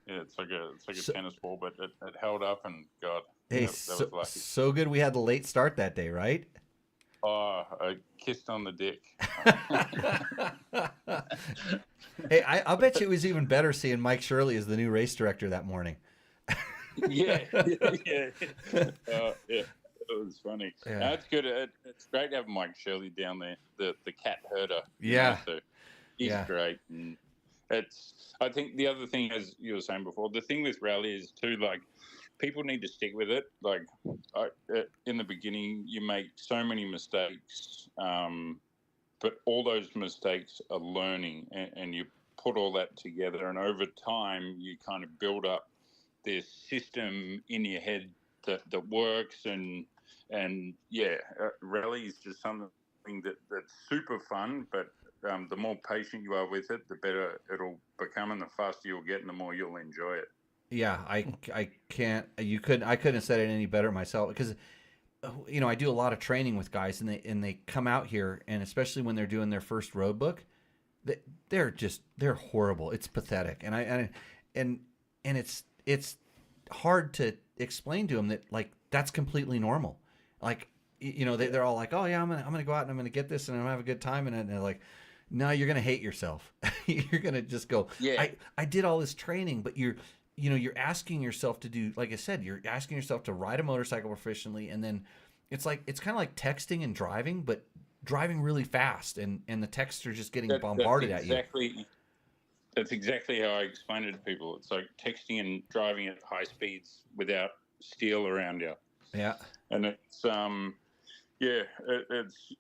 Speaker 4: Yeah, it's like a
Speaker 1: So,
Speaker 4: tennis ball, but it held up, and God,
Speaker 1: hey,
Speaker 4: that was lucky.
Speaker 1: so good we had the late start that day, right?
Speaker 4: Oh, I kissed on the dick.
Speaker 1: Hey, I'll bet you it was even better seeing Mike Shirley as the new race director that morning.
Speaker 4: Yeah. Yeah. It was funny.
Speaker 1: Yeah.
Speaker 4: No, it's good. It's great to have Mike Shirley down there, the cat herder.
Speaker 1: Yeah.
Speaker 4: So he's
Speaker 1: Yeah.
Speaker 4: great, and I think the other thing, as you were saying before, the thing with rally is too, like, people need to stick with it. Like, in the beginning, you make so many mistakes, but all those mistakes are learning, and you put all that together, and over time, you kind of build up this system in your head that works, and yeah, rally is just something that's super fun, but the more patient you are with it, the better it'll become, and the faster you'll get, and the more you'll enjoy it.
Speaker 1: Yeah, I couldn't have said it any better myself, because I do a lot of training with guys, and they come out here, and especially when they're doing their first road book, they're horrible. It's pathetic, and it's hard to explain to them that, like, that's completely normal. Like, they're all like, oh yeah, I'm gonna go out and I'm gonna get this and I'm gonna have a good time, and they're like, no, you're gonna hate yourself. You're gonna just go,
Speaker 4: yeah.
Speaker 1: I did all this training, but you're asking yourself to do, like I said, you're asking yourself to ride a motorcycle proficiently, and then it's kind of like texting and driving, but driving really fast, and the texts are just getting bombarded at you.
Speaker 4: That's exactly how I explain it to people. It's like texting and driving at high speeds without steel around you.
Speaker 1: Yeah.
Speaker 4: And it's it's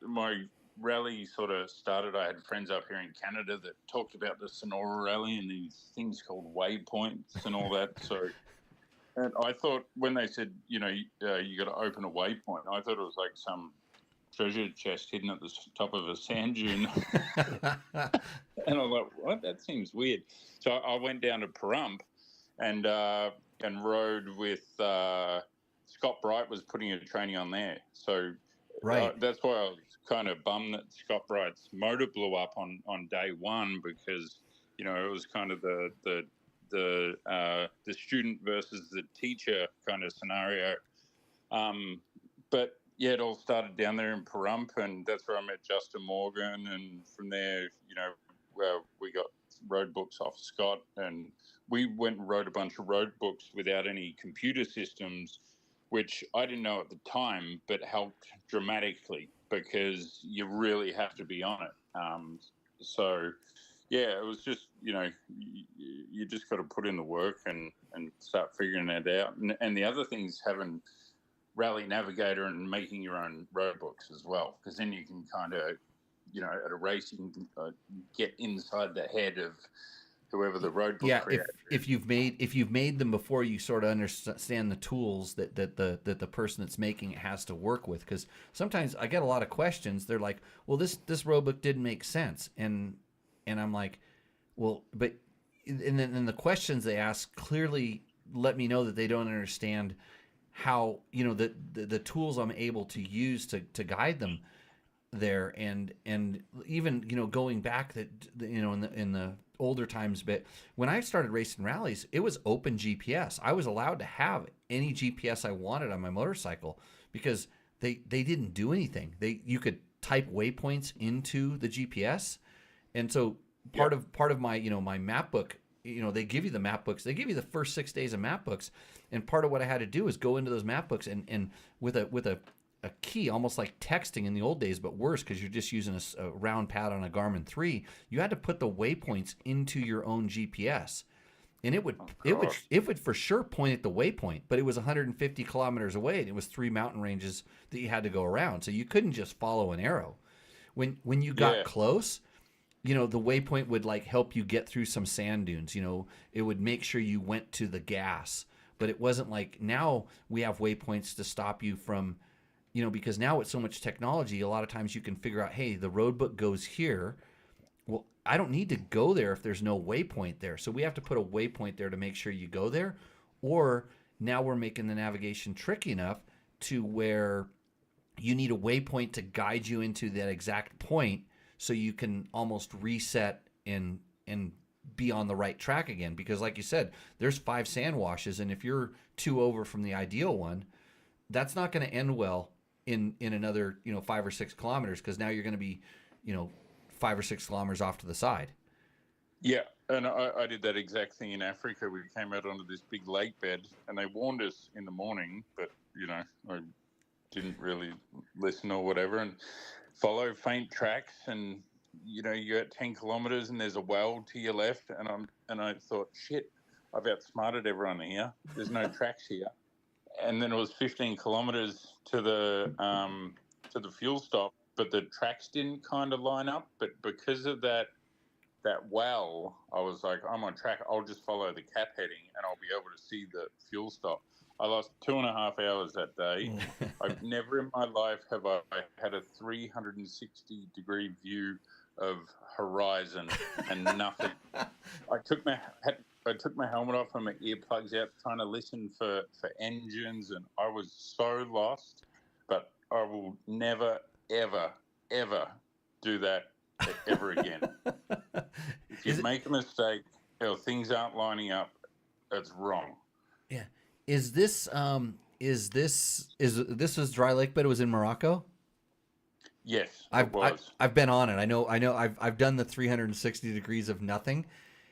Speaker 4: my rally sort of started. I had friends up here in Canada that talked about the Sonora Rally and these things called waypoints and all that. So, and I thought when they said, you got to open a waypoint, I thought it was like some treasure chest hidden at the top of a sand dune. And I was like, what? That seems weird. So I went down to Pahrump and rode with Scott Bright was putting a training on there. So
Speaker 1: right.
Speaker 4: That's why I was kind of bummed that Scott Bright's motor blew up on day one, because it was kind of the student versus the teacher kind of scenario. But yeah, it all started down there in Pahrump, and that's where I met Justin Morgan, and from there, we got road books off Scott, and we went and wrote a bunch of road books without any computer systems, which I didn't know at the time, but helped dramatically, because you really have to be on it. So, yeah, it was just, you just got to put in the work and start figuring it out. And the other thing is having Rally Navigator and making your own road books as well, because then you can kind of, at a race, you can get inside the head of whoever the road book creator is.
Speaker 1: If you've made them before, you sort of understand the tools that the person that's making it has to work with. Because sometimes I get a lot of questions. They're like, well, this road book didn't make sense, and I'm like, well, but and then the questions they ask clearly let me know that they don't understand how the tools I'm able to use to guide them there, and even going back that in the older times, but when I started racing rallies, it was open GPS. I was allowed to have any GPS I wanted on my motorcycle, because they didn't do anything. You could type waypoints into the GPS, and so part of my my map book, they give you the map books. They give you the first 6 days of map books, and part of what I had to do is go into those map books and with a key, almost like texting in the old days, but worse, because you're just using a round pad on a Garmin 3. You had to put the waypoints into your own GPS, and it would for sure point at the waypoint, but it was 150 kilometers away, and it was 3 mountain ranges that you had to go around, so you couldn't just follow an arrow. When you got close, the waypoint would like help you get through some sand dunes. It would make sure you went to the gas, but it wasn't like now we have waypoints to stop you from, because now with so much technology, a lot of times you can figure out, hey, the road book goes here. Well, I don't need to go there if there's no waypoint there. So we have to put a waypoint there to make sure you go there. Or now we're making the navigation tricky enough to where you need a waypoint to guide you into that exact point so you can almost reset and be on the right track again. Because like you said, there's 5 sand washes, and if you're 2 over from the ideal one, that's not going to end well in another 5 or 6 kilometers, because now you're going to be 5 or 6 kilometers off to the side.
Speaker 4: Yeah, and I did that exact thing in Africa. We came out onto this big lake bed, and they warned us in the morning, but I didn't really listen or whatever, and follow faint tracks, and you got 10 kilometers and there's a well to your left, and I thought, shit, I've outsmarted everyone here. There's no tracks here. And then it was 15 kilometers to the fuel stop, but the tracks didn't kind of line up. But because of that well, I was like, I'm on track. I'll just follow the cap heading and I'll be able to see the fuel stop. I lost 2.5 hours that day. I've never in my life have I had a 360-degree view of horizon and nothing. I took my helmet off and my earplugs out, trying to listen for engines, and I was so lost. But I will never, ever, ever do that ever again. If you make a mistake or things aren't lining up, it's wrong.
Speaker 1: Yeah. Is this was Dry Lake, but it was in Morocco?
Speaker 4: Yes, it was.
Speaker 1: I've been on it. I know. I've done the 360 degrees of nothing.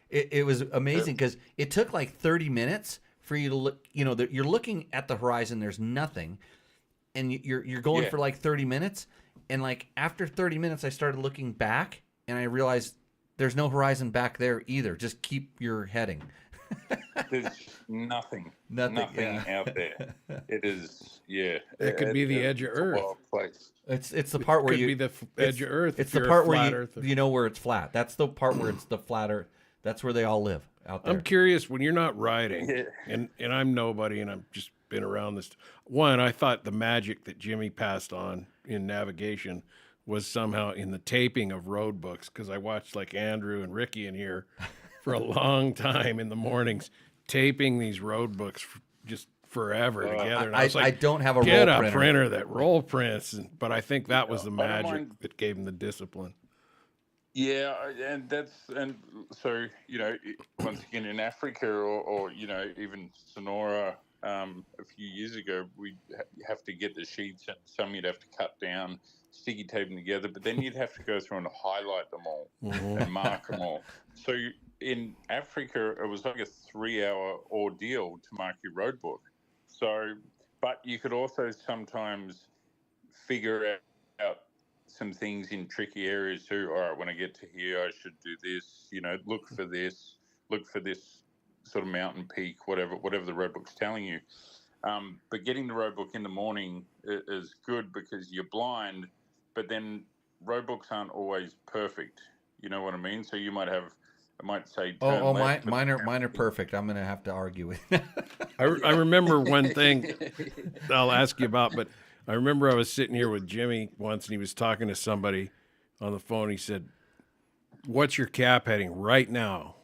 Speaker 1: It was amazing because it took like 30 minutes for you to look. You're looking at the horizon. There's nothing, and you're going for like 30 minutes. And like after 30 minutes, I started looking back, and I realized there's no horizon back there either. Just keep your heading.
Speaker 4: There's nothing out there. It is,
Speaker 3: It could be the edge of Earth.
Speaker 4: A wild place.
Speaker 1: It's the part where
Speaker 3: could be the edge of Earth.
Speaker 1: It's the part where you know where it's flat. That's the part where it's the flat Earth. That's where they all live out there.
Speaker 3: I'm curious, when you're not riding, and I'm nobody, and I've just been around this. One, I thought the magic that Jimmy passed on in navigation was somehow in the taping of road books, because I watched like Andrew and Ricky in here for a long time in the mornings taping these road books just forever together. And I was like,
Speaker 1: I don't have a
Speaker 3: get
Speaker 1: roll
Speaker 3: a printer that roll prints, but I think that was the magic
Speaker 4: mind.
Speaker 3: that gave him the discipline.
Speaker 4: Yeah, and so once again in Africa or even Sonora, a few years ago, we have to get the sheets, and some you'd have to cut down, sticky tape them together, but then you'd have to go through and highlight them all and mark them all. So in Africa, it was like a 3-hour ordeal to mark your road book. So, but you could also sometimes figure out some things in tricky areas too. All right, when I get to here, I should do this, look for this sort of mountain peak, whatever the road book's telling you. But getting the road book in the morning is good because you're blind, but then road books aren't always perfect. You know what I mean? So you might say turn left,
Speaker 1: mine are perfect. I'm going to have to argue with you.
Speaker 3: I remember one thing I'll ask you about, but I remember I was sitting here with Jimmy once, and he was talking to somebody on the phone. He said, "What's your cap heading right now?"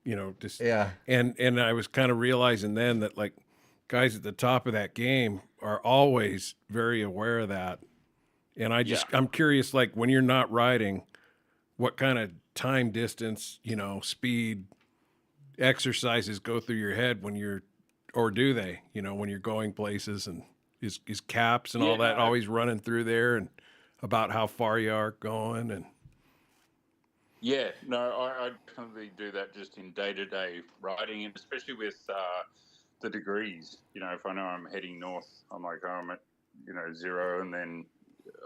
Speaker 3: And I was kind of realizing then that like guys at the top of that game are always very aware of that. And I'm curious, like when you're not riding, what kind of time, distance, speed exercises go through your head when do they, when you're going places, and is caps and all that always running through there, and about how far you are going? And
Speaker 4: yeah, no, I definitely do that just in day-to-day riding, and especially with the degrees. If I know I'm heading north, I'm like, I'm at 0, and then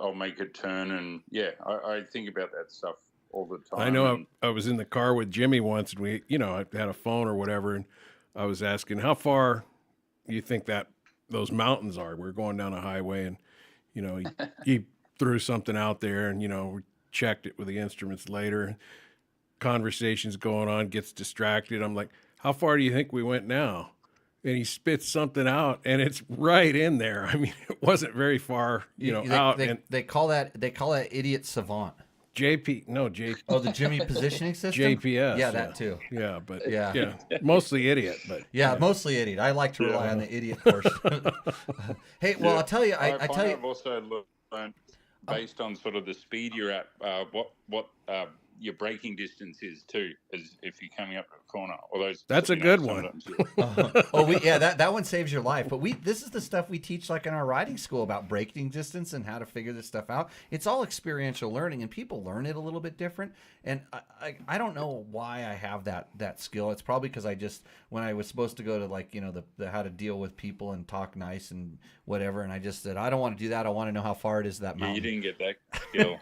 Speaker 4: I'll make a turn, and I think about that stuff all the time.
Speaker 3: I know I was in the car with Jimmy once, and we, I had a phone or whatever, and I was asking, how far do you think that those mountains are? We're going down a highway, and, he threw something out there, and, we checked it with the instruments later. Conversation's going on, gets distracted. I'm like, how far do you think we went now? And he spits something out, and it's right in there. I mean, it wasn't very far, out.
Speaker 1: They call that idiot savant.
Speaker 3: JP, no, J,
Speaker 1: Oh, the Jimmy positioning system.
Speaker 3: JPS.
Speaker 1: Yeah, that too.
Speaker 3: Yeah, but
Speaker 1: Yeah.
Speaker 3: mostly idiot, but
Speaker 1: Yeah, mostly idiot. I like to rely on the idiot portion. Hey, well, I'll tell you. I
Speaker 4: find
Speaker 1: tell you.
Speaker 4: I've also learned based on sort of the speed you're at, what your braking distance is too, as if you're coming up a corner. Although
Speaker 3: that's a good one.
Speaker 1: That one saves your life. But this is the stuff we teach like in our riding school about braking distance and how to figure this stuff out. It's all experiential learning, and people learn it a little bit different. And I don't know why I have that skill. It's probably because I just, when I was supposed to go to like, the how to deal with people and talk nice and whatever, and I just said, I don't want to do that. I want to know how far it is to that mountain.
Speaker 4: You didn't get that skill.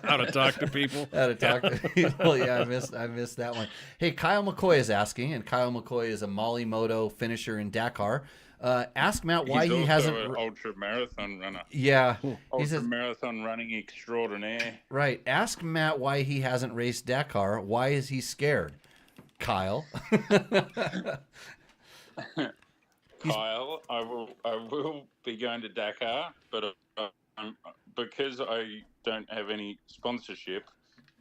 Speaker 3: How to talk to people.
Speaker 1: How to talk to people. Yeah, I missed that one. Hey, Kyle McCoy is asking, and Kyle McCoy is a Moto finisher in Dakar. Ask Matt why
Speaker 4: He's
Speaker 1: he
Speaker 4: also
Speaker 1: hasn't.
Speaker 4: an ultra marathon runner.
Speaker 1: Yeah,
Speaker 4: Ultra marathon running extraordinaire.
Speaker 1: Right. Ask Matt why he hasn't raced Dakar. Why is he scared? Kyle.
Speaker 4: Kyle, I will be going to Dakar, but because I don't have any sponsorship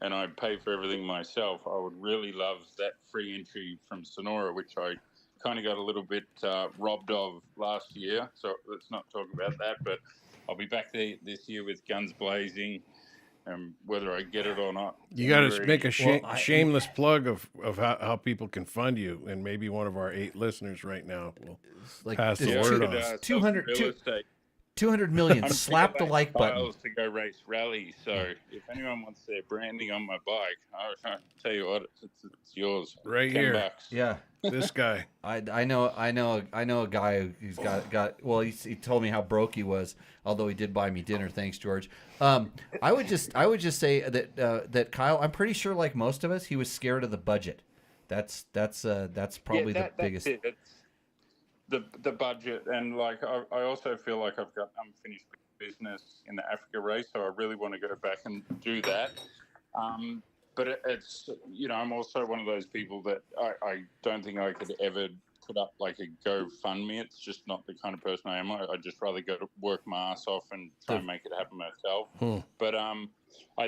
Speaker 4: and I pay for everything myself, I would really love that free entry from Sonora, which I kind of got a little bit robbed of last year. So let's not talk about that, but I'll be back there this year with guns blazing. Whether I get it or not,
Speaker 3: you got to make a shameless plug of how people can fund you, and maybe one of our 8 listeners right now will pass the word on.
Speaker 1: 200 million. Slap the like button.
Speaker 4: To go race rally. So if anyone wants their branding on my bike, I'll tell you what, it's yours.
Speaker 3: Right
Speaker 4: $10.
Speaker 3: here.
Speaker 1: Yeah.
Speaker 3: This guy.
Speaker 1: I know a guy who's got well, he told me how broke he was, although he did buy me dinner. Thanks, George. I would just say that Kyle, I'm pretty sure, like most of us, he was scared of the budget. That's probably the biggest.
Speaker 4: That's it. It's the budget, and like I also feel like I've got unfinished business in the Africa race, so I really want to go back and do that. But it's, I'm also one of those people that I don't think I could ever put up like a GoFundMe. It's just not the kind of person I am. I'd just rather go to work my ass off and try and make it happen myself. But I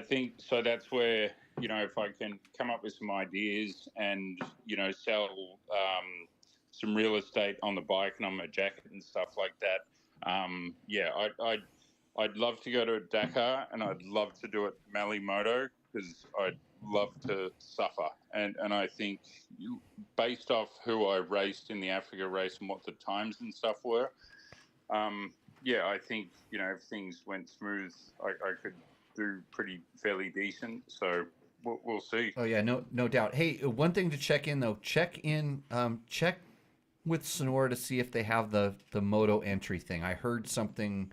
Speaker 4: think, so that's where, if I can come up with some ideas and, sell some real estate on the bike and on my jacket and stuff like that, I'd love to go to Dakar, and I'd love to do it Moto, because I'd love to suffer. And I think based off who I raced in the Africa race and what the times and stuff were, I think, if things went smooth, I could do fairly decent. So we'll see.
Speaker 1: Oh yeah, no doubt. Hey, one thing to check in though, check with Sonora to see if they have the Moto entry thing. I heard something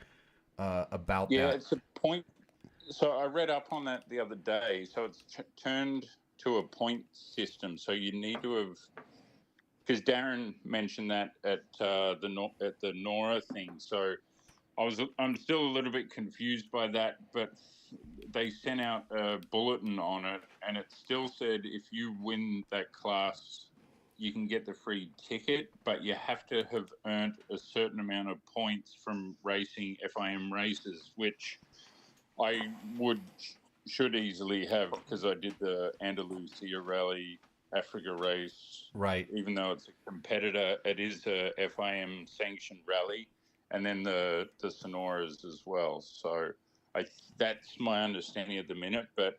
Speaker 1: about that.
Speaker 4: Yeah, it's a point. So I read up on that the other day. So it's turned to a point system. So you need to have, because Darren mentioned that at the Nora thing. So I'm still a little bit confused by that, but they sent out a bulletin on it, and it still said if you win that class, you can get the free ticket, but you have to have earned a certain amount of points from racing FIM races, which I should easily have, because I did the Andalusia Rally Africa race.
Speaker 1: Right.
Speaker 4: Even though it's a competitor, it is a FIM sanctioned rally, and then the Sonoras as well. So that's my understanding at the minute. But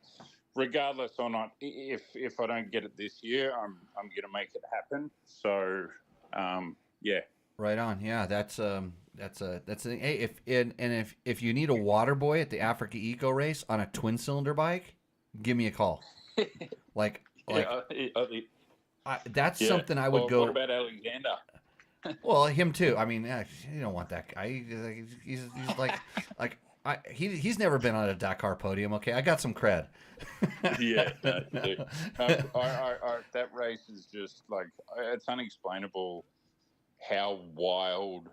Speaker 4: regardless or not, if I don't get it this year, I'm going to make it happen. So yeah.
Speaker 1: Right on. Yeah, that's hey, if you need a water boy at the Africa Eco race on a twin cylinder bike, give me a call. That's something I would go.
Speaker 4: What about Alexander?
Speaker 1: Well, him too. I mean, you don't want that guy. He's he's never been on a Dakar podium. Okay, I got some cred.
Speaker 4: Yeah, that race is just like, it's unexplainable how wild.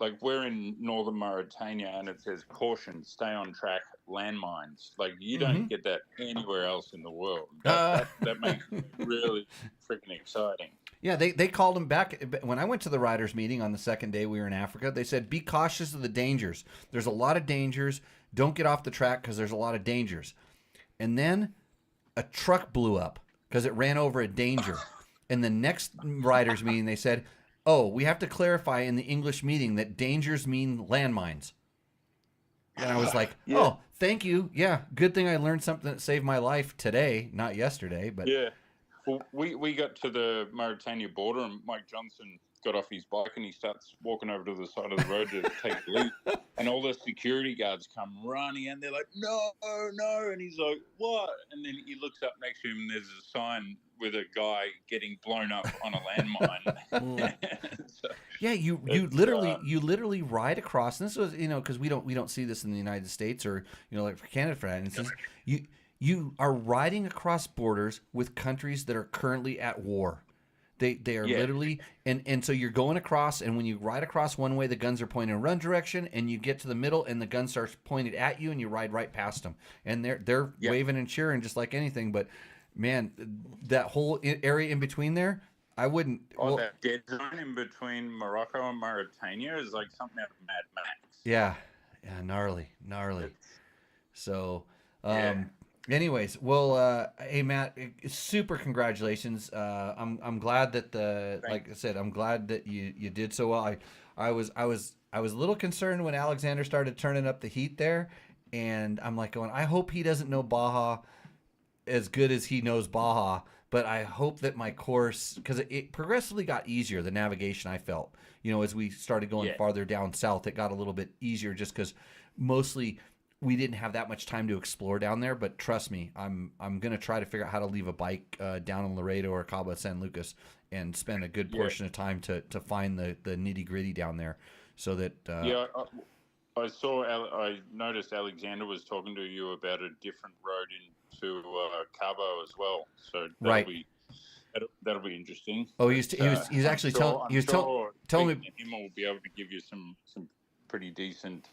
Speaker 4: Like we're in northern Mauritania, and it says caution, stay on track, landmines. Like you don't get that anywhere else in the world. That makes it really freaking exciting.
Speaker 1: Yeah, they called him back. When I went to the riders meeting on the second day we were in Africa, they said, be cautious of the dangers. There's a lot of dangers. Don't get off the track because there's a lot of dangers. And then a truck blew up because it ran over a danger. And the next riders meeting, they said, oh, we have to clarify in the English meeting that dangers mean landmines. And I was like, oh, thank you. Yeah, good thing I learned something that saved my life today, not yesterday. But
Speaker 4: yeah. Well, we got to the Mauritania border, and Mike Johnson got off his bike and he starts walking over to the side of the road to take a leap. And all the security guards come running, and they're like, no. And he's like, what? And then he looks up next to him, and there's a sign with a guy getting blown up on a landmine. So,
Speaker 1: yeah, you literally ride across. And this was, because we don't see this in the United States or like for Canada for that instance. You are riding across borders with countries that are currently at war. They are literally, and so you're going across, and when you ride across one way, the guns are pointed in one direction, and you get to the middle, and the gun starts pointed at you, and you ride right past them, and they're waving and cheering just like anything. But man, that whole area in between there, I wouldn't.
Speaker 4: That dead zone in between Morocco and Mauritania is like something out of Mad Max.
Speaker 1: Yeah, gnarly. So. Anyways, well, hey Matt, super congratulations. I'm glad that like I said, I'm glad that you did so well. I was a little concerned when Alexander started turning up the heat there, and I'm like going, I hope he doesn't know Baja as good as he knows Baja, but I hope that my course, because it progressively got easier, the navigation I felt, as we started going farther down south, it got a little bit easier just because mostly we didn't have that much time to explore down there. But trust me, I'm going to try to figure out how to leave a bike down in Laredo or Cabo San Lucas and spend a good portion of time to find the nitty gritty down there so that
Speaker 4: I noticed Alexander was talking to you about a different road into Cabo as well. So that'll be interesting.
Speaker 1: Oh, he's actually telling me
Speaker 4: him will be able to give you some pretty decent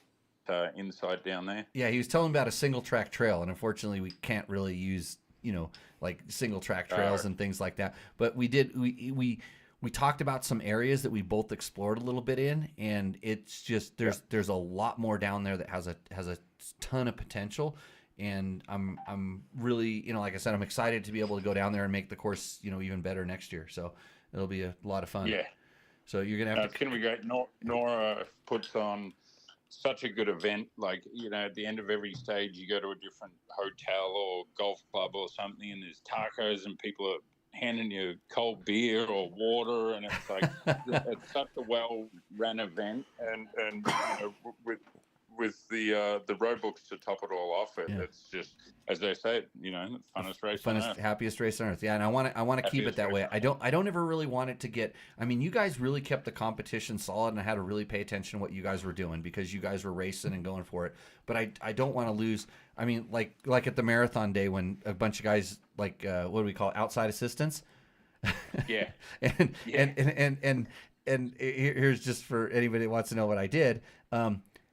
Speaker 4: insight down there.
Speaker 1: Yeah, he was telling about a single track trail, and unfortunately we can't really use like single track trails and things like that. But we talked about some areas that we both explored a little bit in, and it's just there's a lot more down there that has a ton of potential. And I'm really, like I said, I'm excited to be able to go down there and make the course, even better next year. So it'll be a lot of fun.
Speaker 4: Yeah.
Speaker 1: So you're gonna have
Speaker 4: it's gonna be great. Nora puts on such a good event. Like, at the end of every stage, you go to a different hotel or golf club or something, and there's tacos, and people are handing you cold beer or water, and it's like it's such a well-run event, and with the road books to top it all off, it's just, as they say, the funnest race on earth.
Speaker 1: Happiest race on earth. Yeah, and I want to keep it that way. I don't ever really want it to get. I mean, you guys really kept the competition solid, and I had to really pay attention to what you guys were doing because you guys were racing and going for it. But I don't want to lose. I mean, like at the marathon day when a bunch of guys what do we call it? Outside assistance?
Speaker 4: Yeah.
Speaker 1: and here's just for anybody that wants to know what I did.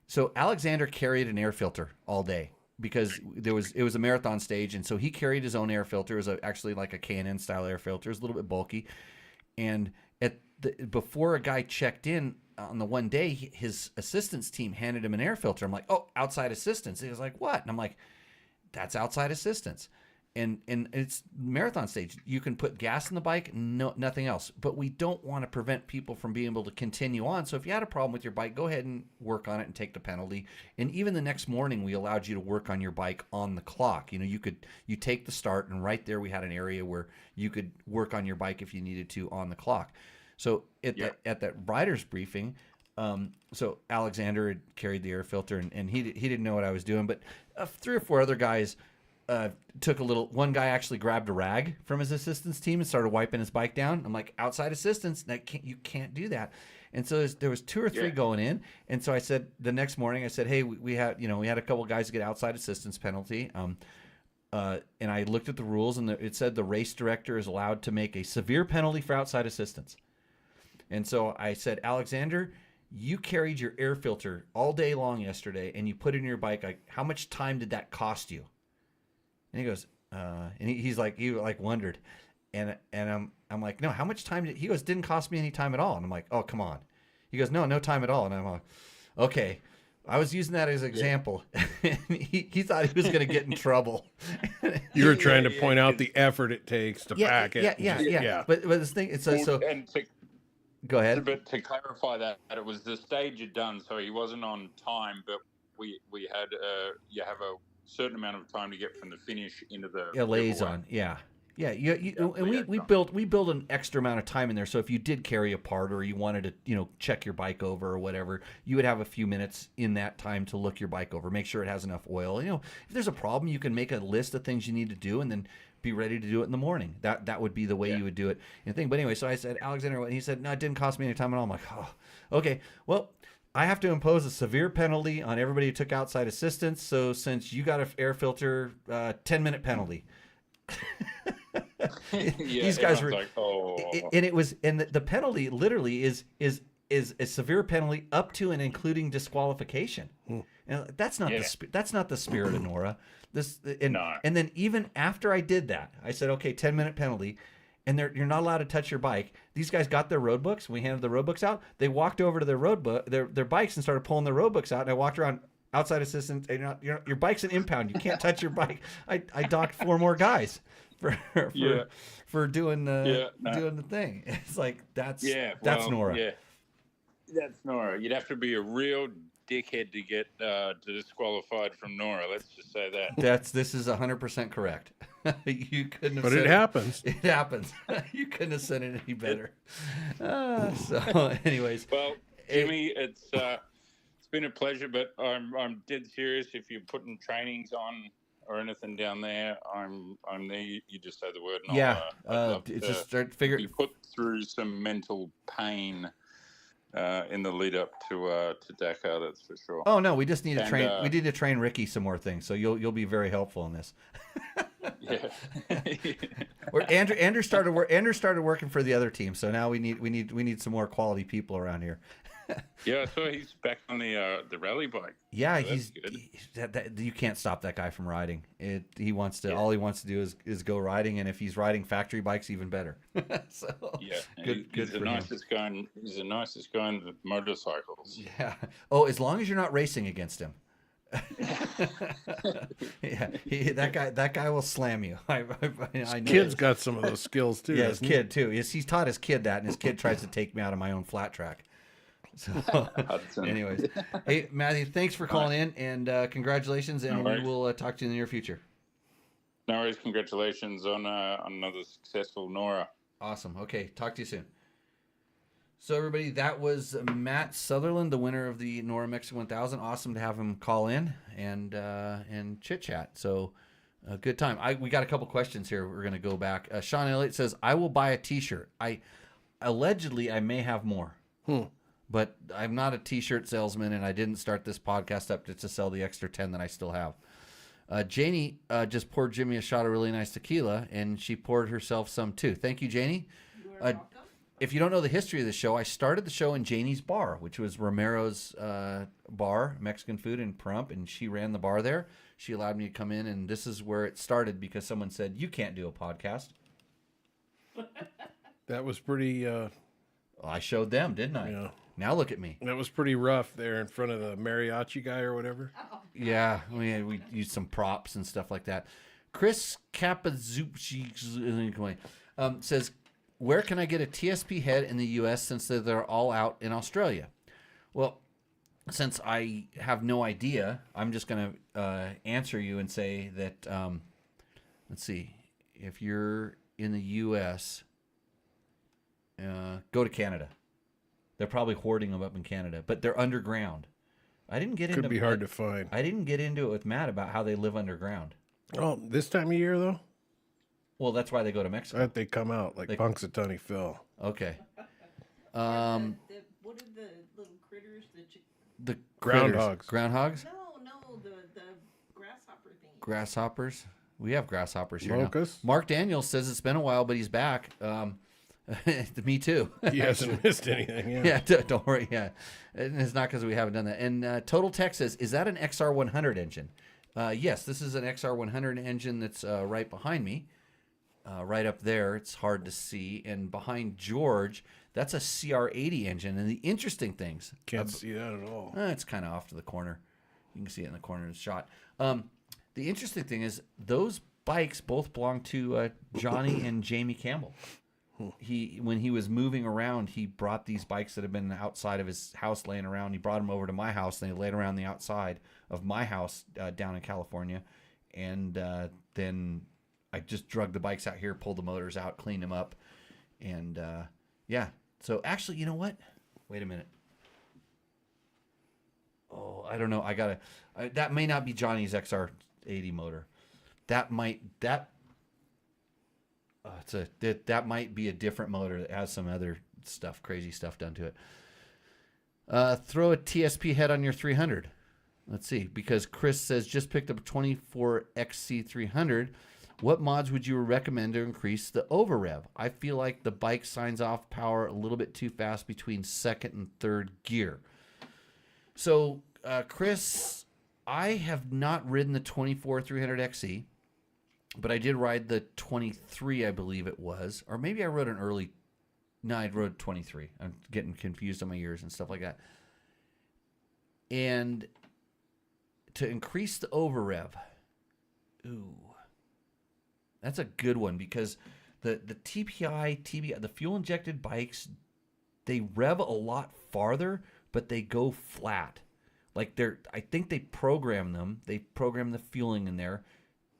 Speaker 1: So Alexander carried an air filter all day because it was a marathon stage, and so he carried his own air filter. It was actually like a K&N style air filter. It was a little bit bulky, and before a guy checked in on the one day, his assistance team handed him an air filter. I'm like, oh, outside assistance. He was like, what? And I'm like, that's outside assistance. And it's marathon stage. You can put gas in the bike, nothing else. But we don't want to prevent people from being able to continue on. So if you had a problem with your bike, go ahead and work on it and take the penalty. And even the next morning, we allowed you to work on your bike on the clock. You take the start, and right there we had an area where you could work on your bike if you needed to on the clock. So at that riders briefing, so Alexander had carried the air filter, and he didn't know what I was doing, but 3 or 4 other guys took a little. One guy actually grabbed a rag from his assistance team and started wiping his bike down. I'm like, outside assistance, you can't do that. And so there was 2 or 3 going in, and so I said the next morning, I said, hey, we had a couple of guys get outside assistance penalty. And I looked at the rules, and it said the race director is allowed to make a severe penalty for outside assistance. And so I said, Alexander, you carried your air filter all day long yesterday, and you put it in your bike. Like, how much time did that cost you? And he goes, and he wondered, and I'm like, no, how much time did he goes, didn't cost me any time at all. And I'm like, oh, come on. He goes, no time at all. And I'm like, okay. I was using that as an example. he thought he was going to get in trouble.
Speaker 3: You were trying to point out the effort it takes to pack it.
Speaker 1: Yeah. But this thing, it's so.
Speaker 4: And
Speaker 1: Go ahead.
Speaker 4: But to clarify that, it was the stage you'd done, so he wasn't on time. But we had you have a certain amount of time to get from the finish into the
Speaker 1: liaison. Yeah. And we built an extra amount of time in there. So if you did carry a part or you wanted to, check your bike over or whatever, you would have a few minutes in that time to look your bike over, make sure it has enough oil. If there's a problem, you can make a list of things you need to do and then be ready to do it in the morning. That would be the way you would do it. But anyway, so I said, Alexander, and he said, no, it didn't cost me any time at all. I'm like, oh, okay. Well, I have to impose a severe penalty on everybody who took outside assistance. So since you got an air filter, 10-minute penalty. These guys were
Speaker 4: like, oh.
Speaker 1: And the penalty literally is a severe penalty up to and including disqualification. And that's not the spirit of NORA. And then even after I did that, I said, okay, 10-minute penalty, and you're not allowed to touch your bike. These guys got their road books. We handed the road books out. They walked over to their bikes and started pulling their road books out. And I walked around. Outside assistance, your bike's an impound. You can't touch your bike. I docked 4 more guys for doing the thing. It's like that's NORA.
Speaker 4: Yeah, that's NORA. You'd have to be a real dickhead to get disqualified from NORA. Let's just say that.
Speaker 1: This is 100% correct. You couldn't have.
Speaker 3: But it happens.
Speaker 1: It happens. You couldn't have said it any better. So, anyways.
Speaker 4: Well, Jimmy, it's been a pleasure, but I'm dead serious. If you're putting trainings on or anything down there, I'm there. You just say the word. And
Speaker 1: just start figuring.
Speaker 4: You put through some mental pain in the lead up to Dakar. That's for sure.
Speaker 1: Oh no, we just need to train. We need to train Ricky some more things. So you'll be very helpful in this.
Speaker 4: Yeah.
Speaker 1: Andrew started working for the other team. So now we need some more quality people around here.
Speaker 4: Yeah, I saw he's back on the rally bike.
Speaker 1: Yeah, so you can't stop that guy from riding. He wants to. Yeah. All he wants to do is go riding, and if he's riding factory bikes, even better. So
Speaker 4: yeah,
Speaker 1: good
Speaker 4: he's
Speaker 1: for
Speaker 4: the nicest
Speaker 1: him.
Speaker 4: guy. He's the nicest guy in motorcycles.
Speaker 1: Yeah. Oh, as long as you're not racing against him. Yeah, that guy will slam you. I know
Speaker 3: kid's got some of those skills too.
Speaker 1: Yeah, his kid too. He's taught his kid that, and his kid tries to take me out of my own flat track. So, anyways, hey Matthew, thanks for calling in, and congratulations, and we will talk to you in the near future.
Speaker 4: No worries. Congratulations on another successful NORA.
Speaker 1: Awesome. Okay, talk to you soon. So everybody, that was Matt Sutherland, the winner of the NORA Mexico 1000. Awesome to have him call in and chit chat. So a good time. We got a couple questions here. We're gonna go back. Sean Elliott says, "I will buy a T-shirt. I may have more." But I'm not a T-shirt salesman, and I didn't start this podcast up to sell the extra 10 that I still have. Janie just poured Jimmy a shot of really nice tequila, and she poured herself some too. Thank you, Janie. If you don't know the history of the show, I started the show in Janie's bar, which was Romero's bar, Mexican food in Pahrump, and she ran the bar there. She allowed me to come in, and this is where it started because someone said, "You can't do a podcast."
Speaker 3: That was pretty...
Speaker 1: Well, I showed them, didn't I? Yeah. Now look at me.
Speaker 3: That was pretty rough there in front of the mariachi guy or whatever.
Speaker 1: Yeah, we used some props and stuff like that. Chris Capazucci says, "Where can I get a TSP head in the U.S. since they're all out in Australia?" Well, since I have no idea, I'm just going to answer you and say that, let's see, if you're in the U.S., go to Canada. They're probably hoarding them up in Canada, but they're underground. I didn't get into.
Speaker 3: Could be hard to find.
Speaker 1: I didn't get into it with Matt about how they live underground.
Speaker 3: Oh, this time of year though.
Speaker 1: Well, that's why they go to Mexico.
Speaker 3: That they come out like Punxsutawney Phil.
Speaker 1: Okay.
Speaker 5: What are the little critters?
Speaker 1: The
Speaker 3: groundhogs.
Speaker 1: Groundhogs?
Speaker 5: No, the grasshopper thing.
Speaker 1: Grasshoppers. We have grasshoppers here
Speaker 3: Locusts?
Speaker 1: now. Mark Daniels says it's been a while, but he's back. Me too.
Speaker 3: He hasn't missed anything.
Speaker 1: Yeah, don't worry. Yeah, and it's not because we haven't done that. And Total Tech says, "Is that an XR100 engine?" Yes, this is an XR100 engine that's right behind me. right up there. It's hard to see. And behind George, that's a CR80 engine. And the interesting things.
Speaker 3: Can't see that at all.
Speaker 1: It's kind of off to the corner. You can see it in the corner of the shot. The interesting thing is those bikes both belong to Johnny and Jamie Campbell. When he was moving around, he brought these bikes that had been outside of his house laying around. He brought them over to my house, and they laid around the outside of my house down in California. And then I just drug the bikes out here, pulled the motors out, cleaned them up. And, yeah. So, actually, you know what? Wait a minute. Oh, I don't know. That may not be Johnny's XR80 motor. That might be a different motor that has some other stuff, crazy stuff done to it. Throw a TSP head on your 300. Let's see, because Chris says just picked up a 24XC300. What mods would you recommend to increase the over rev? I feel like the bike signs off power a little bit too fast between second and third gear. So, Chris, I have not ridden the 24-300XE. But I did ride the 23, I believe it was. Or maybe I rode an early... No, I rode 23. I'm getting confused on my years and stuff like that. And to increase the over rev... Ooh. That's a good one because the TBI, the fuel-injected bikes, they rev a lot farther, but they go flat. Like I think they program them. They program the fueling in there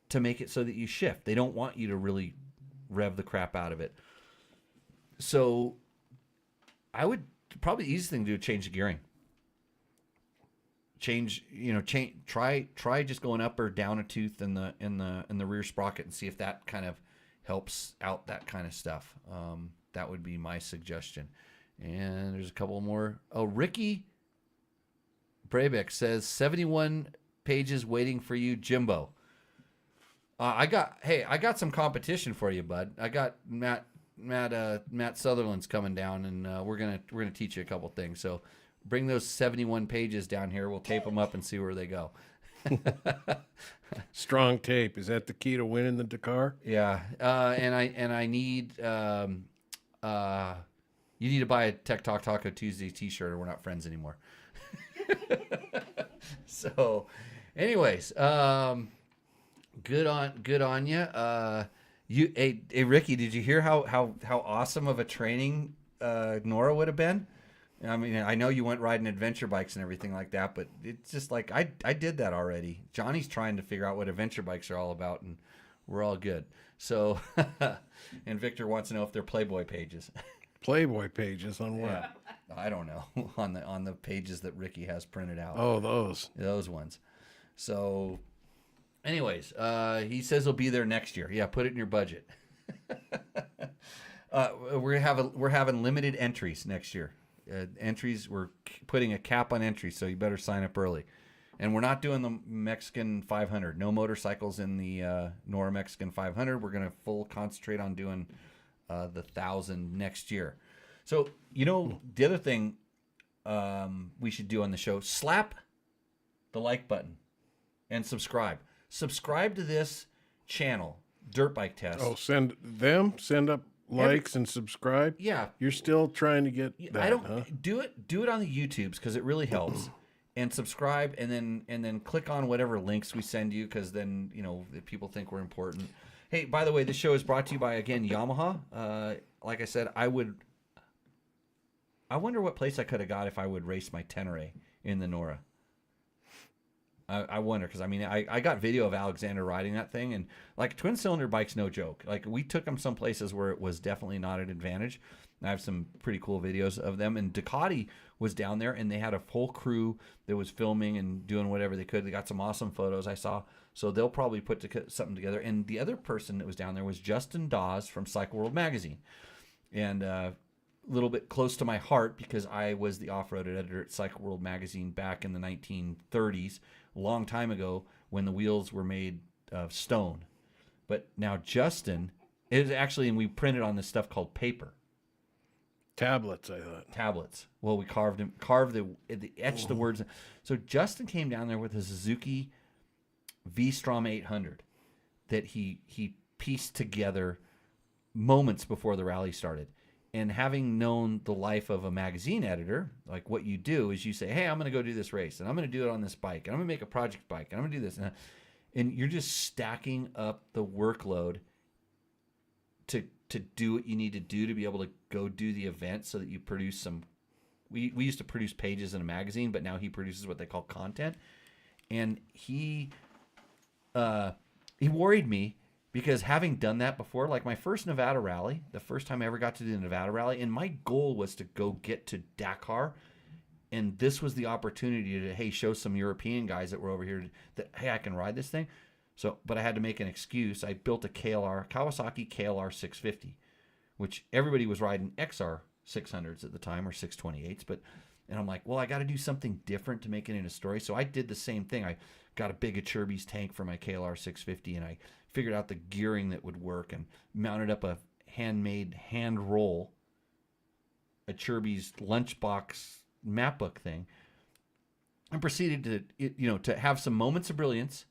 Speaker 1: to make it so that you shift. They don't want you to really rev the crap out of it. So I would probably the easiest thing to do is change the gearing. Try just going up or down a tooth in the rear sprocket and see if that kind of helps out that kind of stuff. That would be my suggestion. And there's a couple more. Oh, Ricky Brabeck says 71 pages waiting for you, Jimbo. I got some competition for you, bud. I got Matt Sutherland's coming down, and we're gonna teach you a couple things. So bring those 71 pages down here. We'll tape them up and see where they go.
Speaker 3: Strong tape, is that the key to winning the Dakar?
Speaker 1: Yeah, and I need you need to buy a Tech Talk Taco Tuesday T-shirt, or we're not friends anymore. So, anyways, good on you. Hey Ricky, did you hear how awesome of a training Nora would have been? I mean, I know you went riding adventure bikes and everything like that, but it's just like I did that already. Johnny's trying to figure out what adventure bikes are all about, and we're all good. So, and Victor wants to know if they're Playboy pages.
Speaker 3: Playboy pages on what?
Speaker 1: Yeah, I don't know. on the pages that Ricky has printed out.
Speaker 3: Oh, those
Speaker 1: ones. So, anyways, he says he'll be there next year. Yeah, put it in your budget. We're having limited entries next year. Entries, we're putting a cap on entries, so you better sign up early. And we're not doing the Mexican 500. No motorcycles in the Nora Mexican 500. We're going to full concentrate on doing the 1,000 next year. So, the other thing we should do on the show, slap the like button and subscribe. Subscribe to this channel, Dirt Bike Test.
Speaker 3: Oh, send up likes and subscribe.
Speaker 1: Yeah,
Speaker 3: you're still trying to get that. Huh?
Speaker 1: Do it on the YouTubes because it really helps. And subscribe, and then click on whatever links we send you, because then people think we're important. Hey, by the way, this show is brought to you by, again, Yamaha. Like I said, I wonder what place I could have got if I would race my Tenere in the Nora. I wonder, because I got video of Alexander riding that thing, and like twin cylinder bike's no joke. Like we took them some places where it was definitely not an advantage. I have some pretty cool videos of them, and Ducati was down there, and they had a whole crew that was filming and doing whatever they could. They got some awesome photos I saw, so they'll probably put something together. And the other person that was down there was Justin Dawes from Cycle World Magazine, and a little bit close to my heart because I was the off-road editor at Cycle World Magazine back in the 1930s, a long time ago when the wheels were made of stone. But now Justin is actually, and we printed on this stuff called paper.
Speaker 3: Tablets, I thought.
Speaker 1: Tablets. Well, we etched the words. So Justin came down there with a Suzuki V-Strom 800 that he pieced together moments before the rally started. And having known the life of a magazine editor, like what you do is you say, hey, I'm going to go do this race, and I'm going to do it on this bike, and I'm going to make a project bike, and I'm going to do this. And you're just stacking up the workload to do what you need to do to be able to go do the event so that you produce some. We used to produce pages in a magazine, but now he produces what they call content. And he worried me because having done that before, like my first Nevada rally, the first time I ever got to do the Nevada rally, and my goal was to go get to Dakar. And this was the opportunity to, hey, show some European guys that were over here that, hey, I can ride this thing. So, but I had to make an excuse. I built a Kawasaki KLR 650, which everybody was riding XR 600s at the time or 628s. And I'm like, well, I got to do something different to make it into a story. So I did the same thing. I got a big Achirby's tank for my KLR 650, and I figured out the gearing that would work and mounted up a handmade hand roll Achirby's lunchbox mapbook thing, and proceeded to have some moments of brilliance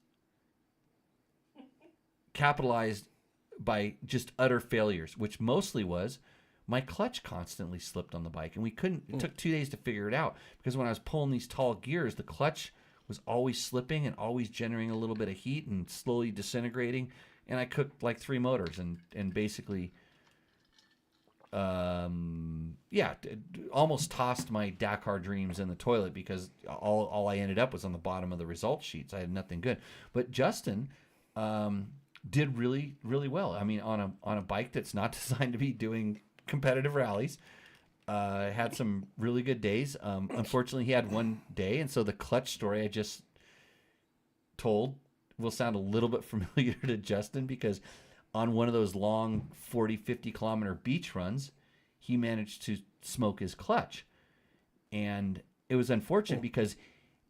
Speaker 1: capitalized by just utter failures, which mostly was my clutch constantly slipped on the bike, and we couldn't. It took 2 days to figure it out because when I was pulling these tall gears, the clutch was always slipping and always generating a little bit of heat and slowly disintegrating. And I cooked like 3 motors and basically, almost tossed my Dakar dreams in the toilet because all I ended up was on the bottom of the results sheets. I had nothing good. But Justin did really, really well. I mean, on a bike that's not designed to be doing competitive rallies. Had some really good days. Unfortunately, he had one day, and so the clutch story I just told will sound a little bit familiar to Justin because on one of those long 40, 50 kilometer beach runs, he managed to smoke his clutch. And it was unfortunate because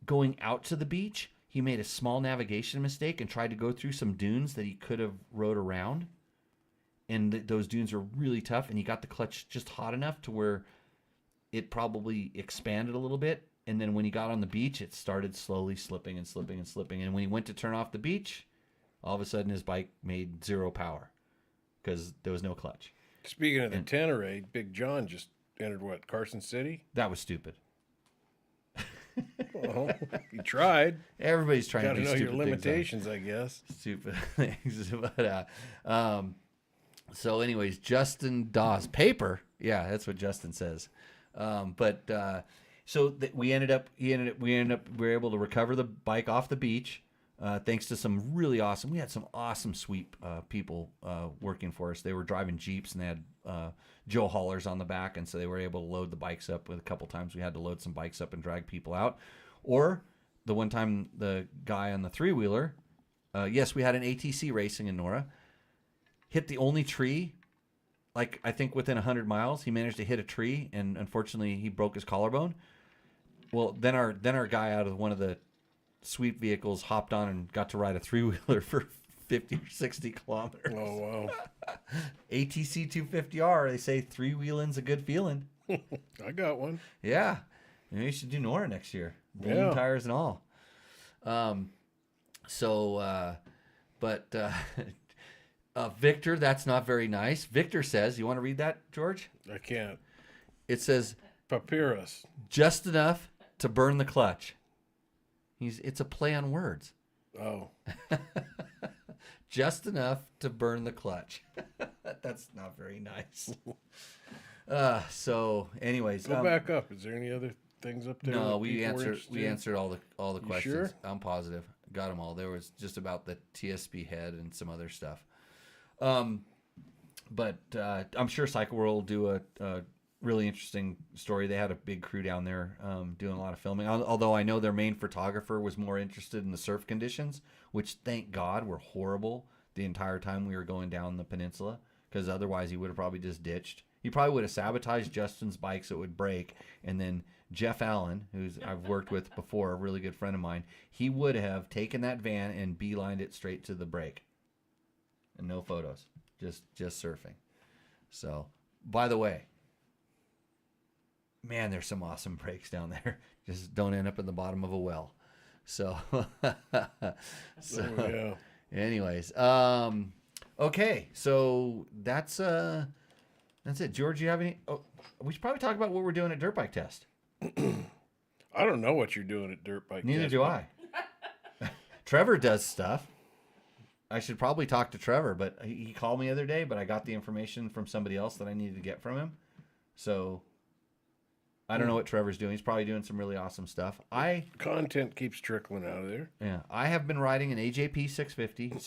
Speaker 1: going out to the beach, he made a small navigation mistake and tried to go through some dunes that he could have rode around. And those dunes are really tough, and he got the clutch just hot enough to where it probably expanded a little bit. And then when he got on the beach, it started slowly slipping and slipping and slipping. And when he went to turn off the beach, all of a sudden his bike made 0 power because there was no clutch.
Speaker 3: Speaking of the Tenere, Big John just entered Carson City?
Speaker 1: That was stupid.
Speaker 3: Well, he tried.
Speaker 1: Everybody's trying to do stupid
Speaker 3: your
Speaker 1: things.
Speaker 3: limitations, I guess.
Speaker 1: Stupid things. But, so anyways, Justin Dawes. Paper. Yeah, that's what Justin says. We were able to recover the bike off the beach, thanks to we had some awesome sweet people working for us. They were driving Jeeps and they had Joe haulers on the back, and so they were able to load the bikes up. With a couple times we had to load some bikes up and drag people out. Or the one time the guy on the 3-wheeler, yes, we had an ATC racing in Nora, hit the only tree. Like, I think within 100 miles, he managed to hit a tree, and unfortunately, he broke his collarbone. Well, then our guy out of one of the sweep vehicles hopped on and got to ride a 3-wheeler for 50 or 60 kilometers.
Speaker 3: Oh, wow.
Speaker 1: ATC 250R, they say 3-wheeling's a good feeling.
Speaker 3: I got one.
Speaker 1: Yeah. Maybe you should do Nora next year. Balloon tires and all. Victor, that's not very nice. Victor says, you want to read that, George?
Speaker 3: I can't.
Speaker 1: It says,
Speaker 3: Papyrus.
Speaker 1: Just enough to burn the clutch. It's a play on words.
Speaker 3: Oh.
Speaker 1: Just enough to burn the clutch. That's not very nice. So anyways.
Speaker 3: Go back up. Is there any other things up there?
Speaker 1: No, we answered all the questions.
Speaker 3: Sure?
Speaker 1: I'm positive. Got them all. There was just about the TSP head and some other stuff. But I'm sure Cycle World will do a really interesting story. They had a big crew down there doing a lot of filming. Although I know their main photographer was more interested in the surf conditions, which thank God were horrible the entire time we were going down the peninsula, because otherwise he would have probably just ditched. He probably would have sabotaged Justin's bike so it would break, and then Jeff Allen, who's I've worked with before, a really good friend of mine, he would have taken that van and beelined it straight to the break. And no photos, just surfing. So, by the way, man, there's some awesome breaks down there. Just don't end up in the bottom of a well. So,
Speaker 3: Yeah.
Speaker 1: Anyways, Okay, so that's it. George, you have any? Oh, we should probably talk about what we're doing at Dirt Bike Test.
Speaker 3: I don't know what you're doing at Dirt Bike
Speaker 1: Neither
Speaker 3: Test,
Speaker 1: do
Speaker 3: but
Speaker 1: I. Trevor does stuff. I should probably talk to Trevor, but he called me the other day, but I got the information from somebody else that I needed to get from him. So I don't know what Trevor's doing. He's probably doing some really awesome stuff.
Speaker 3: Content keeps trickling out of there.
Speaker 1: Yeah, I have been riding an AJP 650,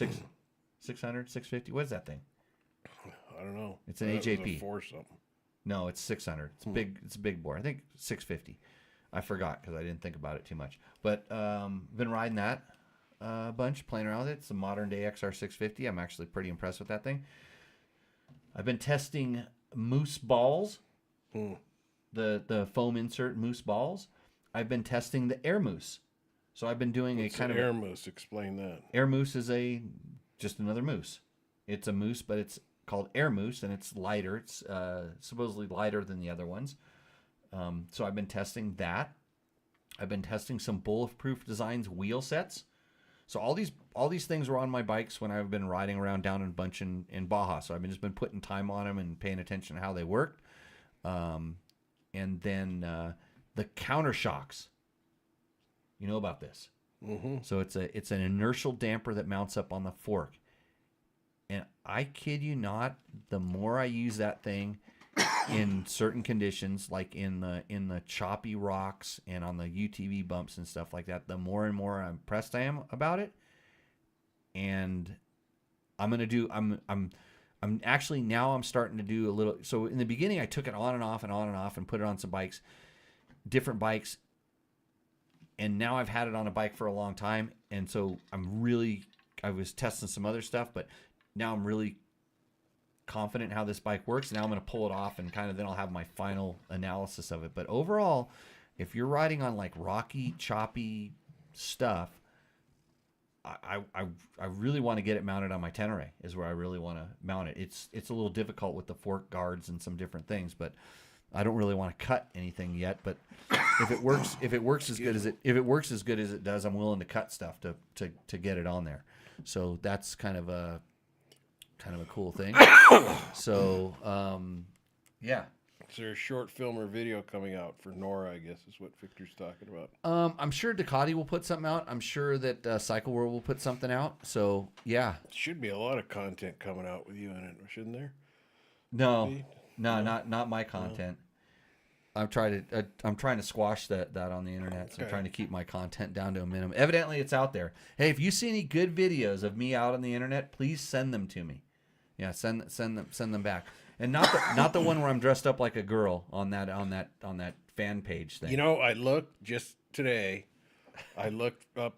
Speaker 1: 600, 650. What is that thing?
Speaker 3: I don't know.
Speaker 1: It's an
Speaker 3: That was a
Speaker 1: AJP.
Speaker 3: 4 something.
Speaker 1: No, it's 600. It's big. It's a big bore. I think 650. I forgot because I didn't think about it too much. But been riding that a bunch, playing around with it. It's a modern day XR 650. I'm actually pretty impressed with that thing. I've been testing moose balls, the foam insert moose balls. I've been testing the air moose. So I've been doing
Speaker 3: What's
Speaker 1: a kind
Speaker 3: an
Speaker 1: of
Speaker 3: air moose? Explain that.
Speaker 1: air moose is just another moose. It's a moose, but it's called air moose, and it's lighter. It's supposedly lighter than the other ones. So I've been testing that. I've been testing some Bulletproof Designs wheel sets. So all these things were on my bikes when I've been riding around down in bunch in Baja. So I've just been putting time on them and paying attention to how they worked. And then the counter shocks. You know about this?
Speaker 3: Mm-hmm.
Speaker 1: So it's an inertial damper that mounts up on the fork. And I kid you not, the more I use that thing in certain conditions, like in the choppy rocks and on the UTV bumps and stuff like that, the more and more impressed I am about it. And I'm actually now I'm starting to do a little. So in the beginning, I took it on and off and put it on some bikes, different bikes. And now I've had it on a bike for a long time. And so I was testing some other stuff, but now I'm really confident how this bike works. Now I'm going to pull it off and then I'll have my final analysis of it. But overall, if you're riding on like rocky, choppy stuff, I really want to get it mounted on my Tenere is where I really want to mount it. It's a little difficult with the fork guards and some different things, but I don't really want to cut anything yet. But if it works as good as it does, I'm willing to cut stuff to get it on there. So that's kind of a cool thing. So yeah.
Speaker 3: Is there a short film or video coming out for Nora, I guess is what Victor's talking about?
Speaker 1: I'm sure Ducati will put something out. I'm sure that Cycle World will put something out. So yeah.
Speaker 3: Should be a lot of content coming out with you in it, shouldn't there?
Speaker 1: No, not my content. I'm trying to squash that on the internet. So I'm trying to keep my content down to a minimum. Evidently, it's out there. Hey, if you see any good videos of me out on the internet, please send them to me. Yeah, send them back. And not the one where I'm dressed up like a girl on that fan page thing.
Speaker 3: You know, I looked just today. I looked up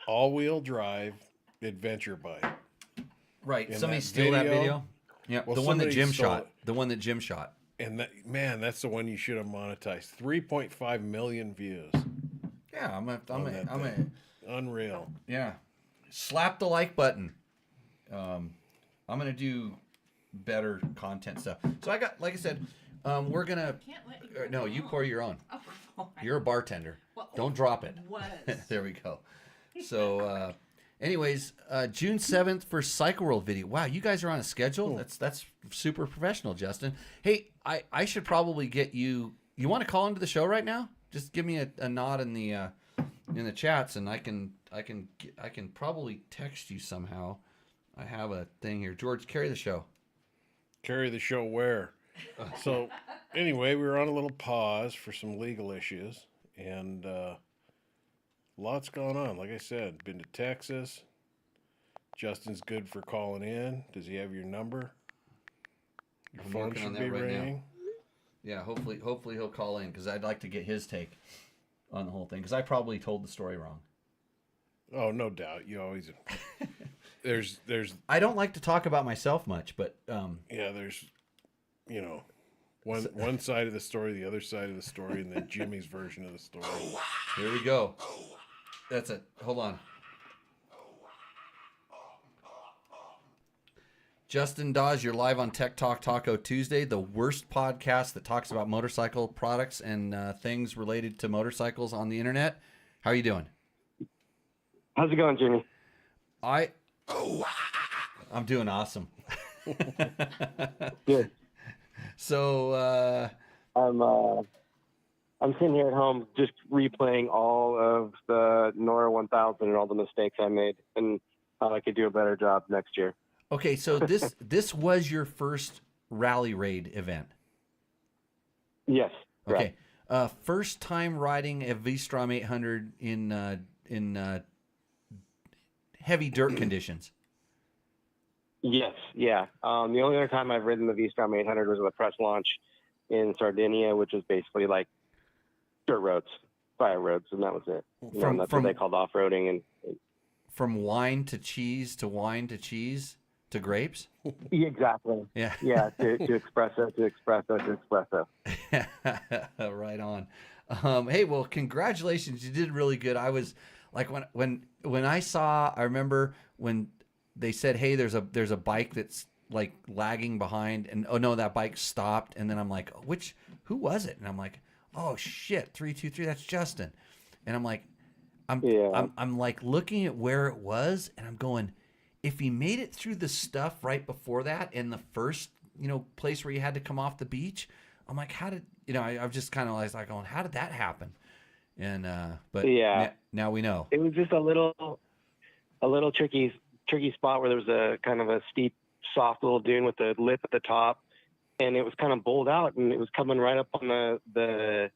Speaker 3: all-wheel drive adventure bike.
Speaker 1: Right.
Speaker 3: In
Speaker 1: Somebody
Speaker 3: that
Speaker 1: steal that
Speaker 3: video?
Speaker 1: video. Yeah,
Speaker 3: Well,
Speaker 1: the one that
Speaker 3: somebody
Speaker 1: Jim
Speaker 3: stole
Speaker 1: shot.
Speaker 3: it.
Speaker 1: The one that Jim shot.
Speaker 3: And that's the one you should have monetized. 3.5 million views.
Speaker 1: Yeah,
Speaker 3: Unreal.
Speaker 1: yeah. Slap the like button. I'm gonna do better content stuff. So I got, like I said, we're gonna.
Speaker 5: Can't let you
Speaker 1: No, you pour your own.
Speaker 5: Oh, boy.
Speaker 1: You're a bartender.
Speaker 5: Well,
Speaker 1: Don't drop it.
Speaker 5: Was.
Speaker 1: There we go. So, anyways, June 7th for Cycle World video. Wow, you guys are on a schedule. That's super professional, Justin. Hey, I should probably get you. You want to call into the show right now? Just give me a nod in the chats, and I can probably text you somehow. I have a thing here. George, carry the show.
Speaker 3: Carry the show where? So, anyway, we were on a little pause for some legal issues, and lots going on. Like I said, been to Texas. Justin's good for calling in. Does he have your number? Your
Speaker 1: I'm
Speaker 3: phone
Speaker 1: working on
Speaker 3: should
Speaker 1: that
Speaker 3: be
Speaker 1: right now.
Speaker 3: ringing.
Speaker 1: Yeah, hopefully he'll call in because I'd like to get his take on the whole thing because I probably told the story wrong.
Speaker 3: Oh, no doubt. You always there's
Speaker 1: I don't like to talk about myself much, but
Speaker 3: yeah, there's one side of the story, the other side of the story, and then Jimmy's version of the story.
Speaker 1: here we go. That's it. Hold on. Justin Dawes, you're live on Tech Talk Taco Tuesday, the worst podcast that talks about motorcycle products and things related to motorcycles on the internet. How are you doing?
Speaker 6: How's it going, Jimmy?
Speaker 1: I'm I'm doing awesome.
Speaker 6: Good.
Speaker 1: So,
Speaker 6: I'm sitting here at home just replaying all of the Nora 1000 and all the mistakes I made and how I could do a better job next year.
Speaker 1: okay, so this was your first rally raid event.
Speaker 6: Yes.
Speaker 1: Okay. First time riding a V-Strom 800 in heavy dirt conditions.
Speaker 6: Yes. Yeah. The only other time I've ridden the V-Strom 800 was at a press launch in Sardinia, which was basically like dirt roads, fire roads, and that was it. And that's what they called off-roading. And
Speaker 1: from wine to cheese to wine to cheese to grapes.
Speaker 6: yeah, exactly.
Speaker 1: Yeah.
Speaker 6: Yeah. To espresso to espresso to espresso.
Speaker 1: Right on. Hey, well, congratulations! You did really good. I was like, when I saw, I remember when they said, "Hey, there's a bike that's like lagging behind," and oh no, that bike stopped, and then I'm like, who was it? And I'm like, oh shit, 323, that's Justin, and I'm like, I'm like looking at where it was, and I'm going, if he made it through the stuff right before that in the first place where you had to come off the beach. I'm like, how did I've just kind of like going, how did that happen? And but
Speaker 6: yeah,
Speaker 1: now we know.
Speaker 6: It was just a little tricky spot where there was a kind of a steep, soft little dune with a lip at the top, and it was kind of bowled out, and it was coming right up on the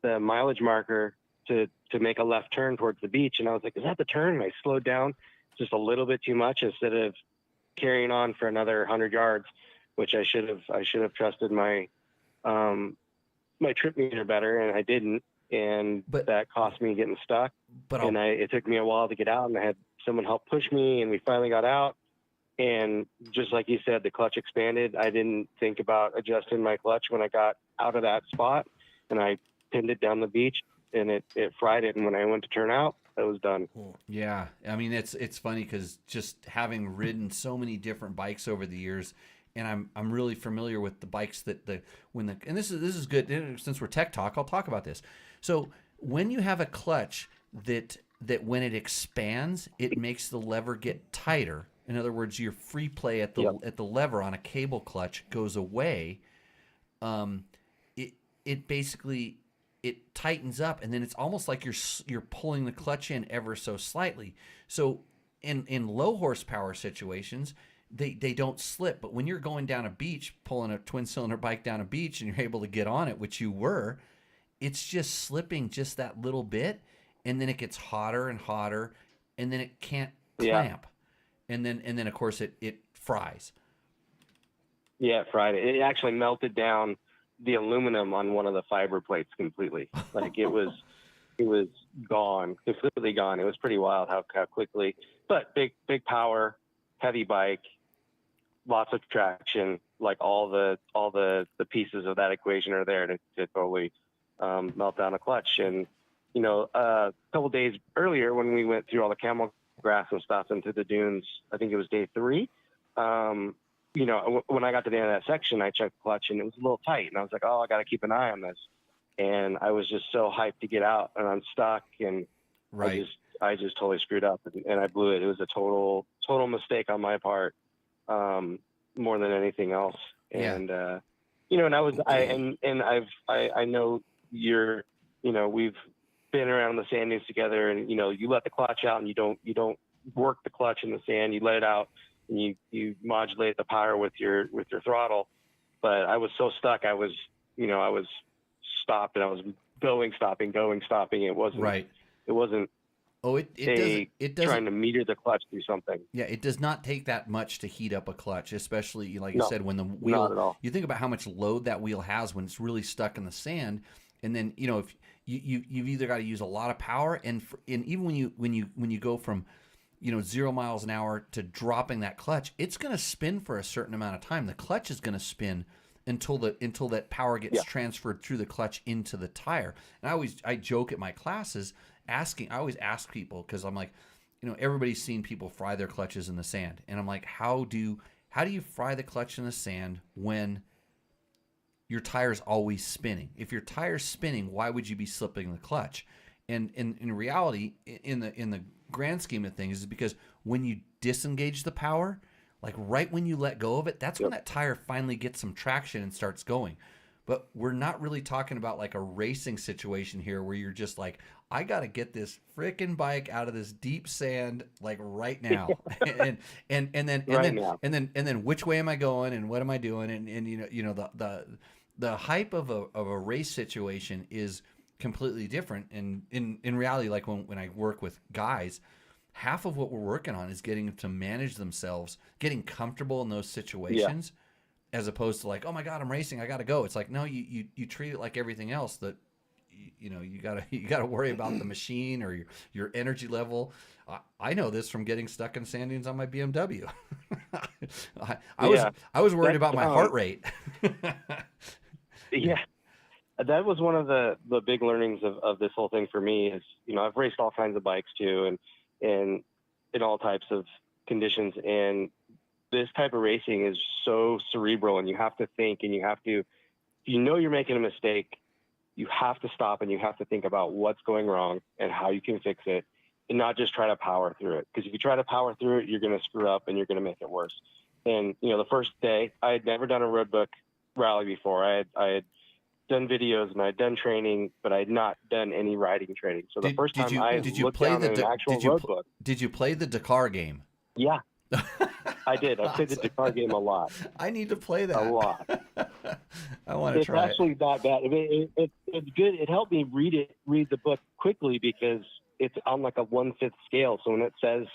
Speaker 6: mileage marker to make a left turn towards the beach. And I was like, is that the turn? And I slowed down just a little bit too much instead of carrying on for another 100 yards, which I should have trusted my my trip meter better, and I didn't, and that cost me getting stuck. It took me a while to get out, and I had someone help push me, and we finally got out. And just like you said, the clutch expanded. I didn't think about adjusting my clutch when I got out of that spot, and I pinned it down the beach, and it fried it. And when I went to turn out, it was done.
Speaker 1: Yeah, I mean it's funny because just having ridden so many different bikes over the years, and I'm really familiar with the bikes and this is good since we're tech talk. I'll talk about this. So when you have a clutch that when it expands, it makes the lever get tighter. In other words, your free play at the lever on a cable clutch goes away. It basically it tightens up, and then it's almost like you're pulling the clutch in ever so slightly. So in low horsepower situations, they don't slip. But when you're going down a beach, pulling a twin cylinder bike down a beach, and you're able to get on it, which you were, it's just slipping just that little bit, and then it gets hotter and hotter, and then it can't clamp. And then of course it fries.
Speaker 6: Yeah, it fried it. It actually melted down the aluminum on one of the fiber plates completely. Like it was gone, completely gone. It was pretty wild how quickly. But big power, heavy bike, lots of traction. Like all the pieces of that equation are there to totally melt down a clutch. And a couple days earlier when we went through all the camel grass and stuff into the dunes, I think it was day 3. When I got to the end of that section, I checked the clutch and it was a little tight, and I was like, oh, I got to keep an eye on this. And I was just so hyped to get out, and I'm stuck, and I just totally screwed up, and I blew it. It was a total mistake on my part, more than anything else. And and I know we've been around the sand dunes together, and you let the clutch out, and you don't work the clutch in the sand. You let it out, and you modulate the power with your throttle. But I was so stuck. I was stopped, and I was stopping. It wasn't right. It wasn't.
Speaker 1: Oh, it doesn't
Speaker 6: trying to meter the clutch through something.
Speaker 1: Yeah, it does not take that much to heat up a clutch, especially like you said, when the wheel.
Speaker 6: Not at all.
Speaker 1: You think about how much load that wheel has when it's really stuck in the sand, and then if you've either got to use a lot of power, and even when you go from 0 miles an hour to dropping that clutch, it's going to spin for a certain amount of time. The clutch is going to spin until that power gets transferred through the clutch into the tire. And I joke at my classes I always ask people, because I'm like, everybody's seen people fry their clutches in the sand, and I'm like, how do you fry the clutch in the sand when your tire's always spinning? If your tire's spinning, why would you be slipping the clutch? And in reality, in the grand scheme of things, is because when you disengage the power, like right when you let go of it, that's when
Speaker 6: Yep.
Speaker 1: that tire finally gets some traction and starts going. But we're not really talking about like a racing situation here where you're just like, I got to get this freaking bike out of this deep sand like right now.
Speaker 6: Right now.
Speaker 1: And then which way am I going and what am I doing? And the hype of a race situation is completely different. And in reality, like when I work with guys, half of what we're working on is getting them to manage themselves, getting comfortable in those situations, as opposed to like, oh my God, I'm racing, I got to go. It's like, no, you treat it like everything else that, you gotta worry about the machine or your energy level. I know this from getting stuck in sand dunes on my BMW. I was worried about my heart rate.
Speaker 6: Yeah. That was one of the big learnings of this whole thing for me is, I've raced all kinds of bikes too, and in all types of conditions. And this type of racing is so cerebral, and you have to think, and if you're making a mistake, you have to stop and you have to think about what's going wrong and how you can fix it, and not just try to power through it. Because if you try to power through it, you're going to screw up and you're going to make it worse. And, the first day, I had never done a road book rally before. I had done videos and I'd done training, but I had not done any riding training. So the first time I looked down at an actual road book.
Speaker 1: Did you play the Dakar game?
Speaker 6: Yeah, I did. I played the Dakar game a lot.
Speaker 1: I need to play that.
Speaker 6: A lot.
Speaker 1: I want to try it.
Speaker 6: It's actually not bad. I mean, it's good. It helped me read the book quickly because it's on like a 1/5 scale. So when it says,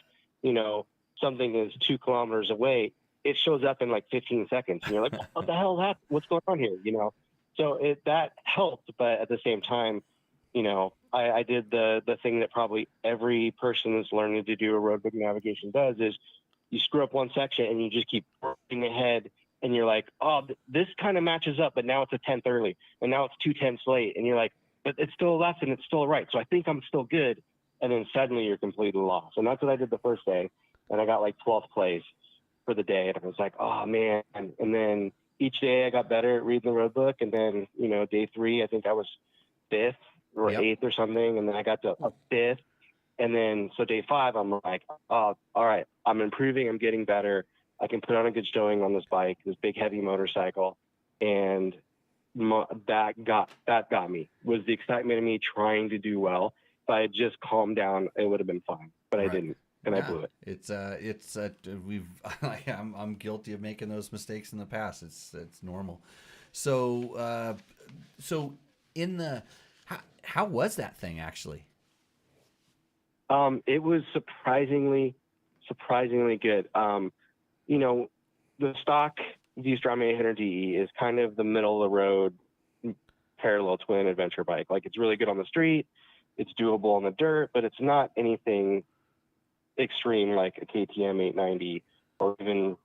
Speaker 6: something is 2 kilometers away, it shows up in like 15 seconds. And you're like, what the hell happened? What's going on here? So that helped. But at the same time, I did the thing that probably every person that's learning to do a road book navigation does is you screw up one section and you just keep working ahead, and you're like, oh, this kind of matches up, but now it's a 10th early, and now it's 2 tenths late, and you're like, but it's still a left and it's still a right, so I think I'm still good. And then suddenly you're completely lost. And that's what I did the first day, and I got like 12th place for the day, and I was like, oh man. And then each day I got better at reading the road book, and then day 3 I think I was 5th or 8th or something, and then I got to a 5th. And then, so day 5, I'm like, oh, all right, I'm improving. I'm getting better. I can put on a good showing on this bike, this big, heavy motorcycle. And that got me, was the excitement of me trying to do well. If I had just calmed down, it would have been fine, but I didn't. And I blew it.
Speaker 1: I'm guilty of making those mistakes in the past. It's normal. So, how was that thing actually?
Speaker 6: It was surprisingly good. The stock V-Strom 800DE is kind of the middle of the road parallel twin adventure bike. Like, it's really good on the street. It's doable on the dirt, but it's not anything extreme like a KTM 890 or even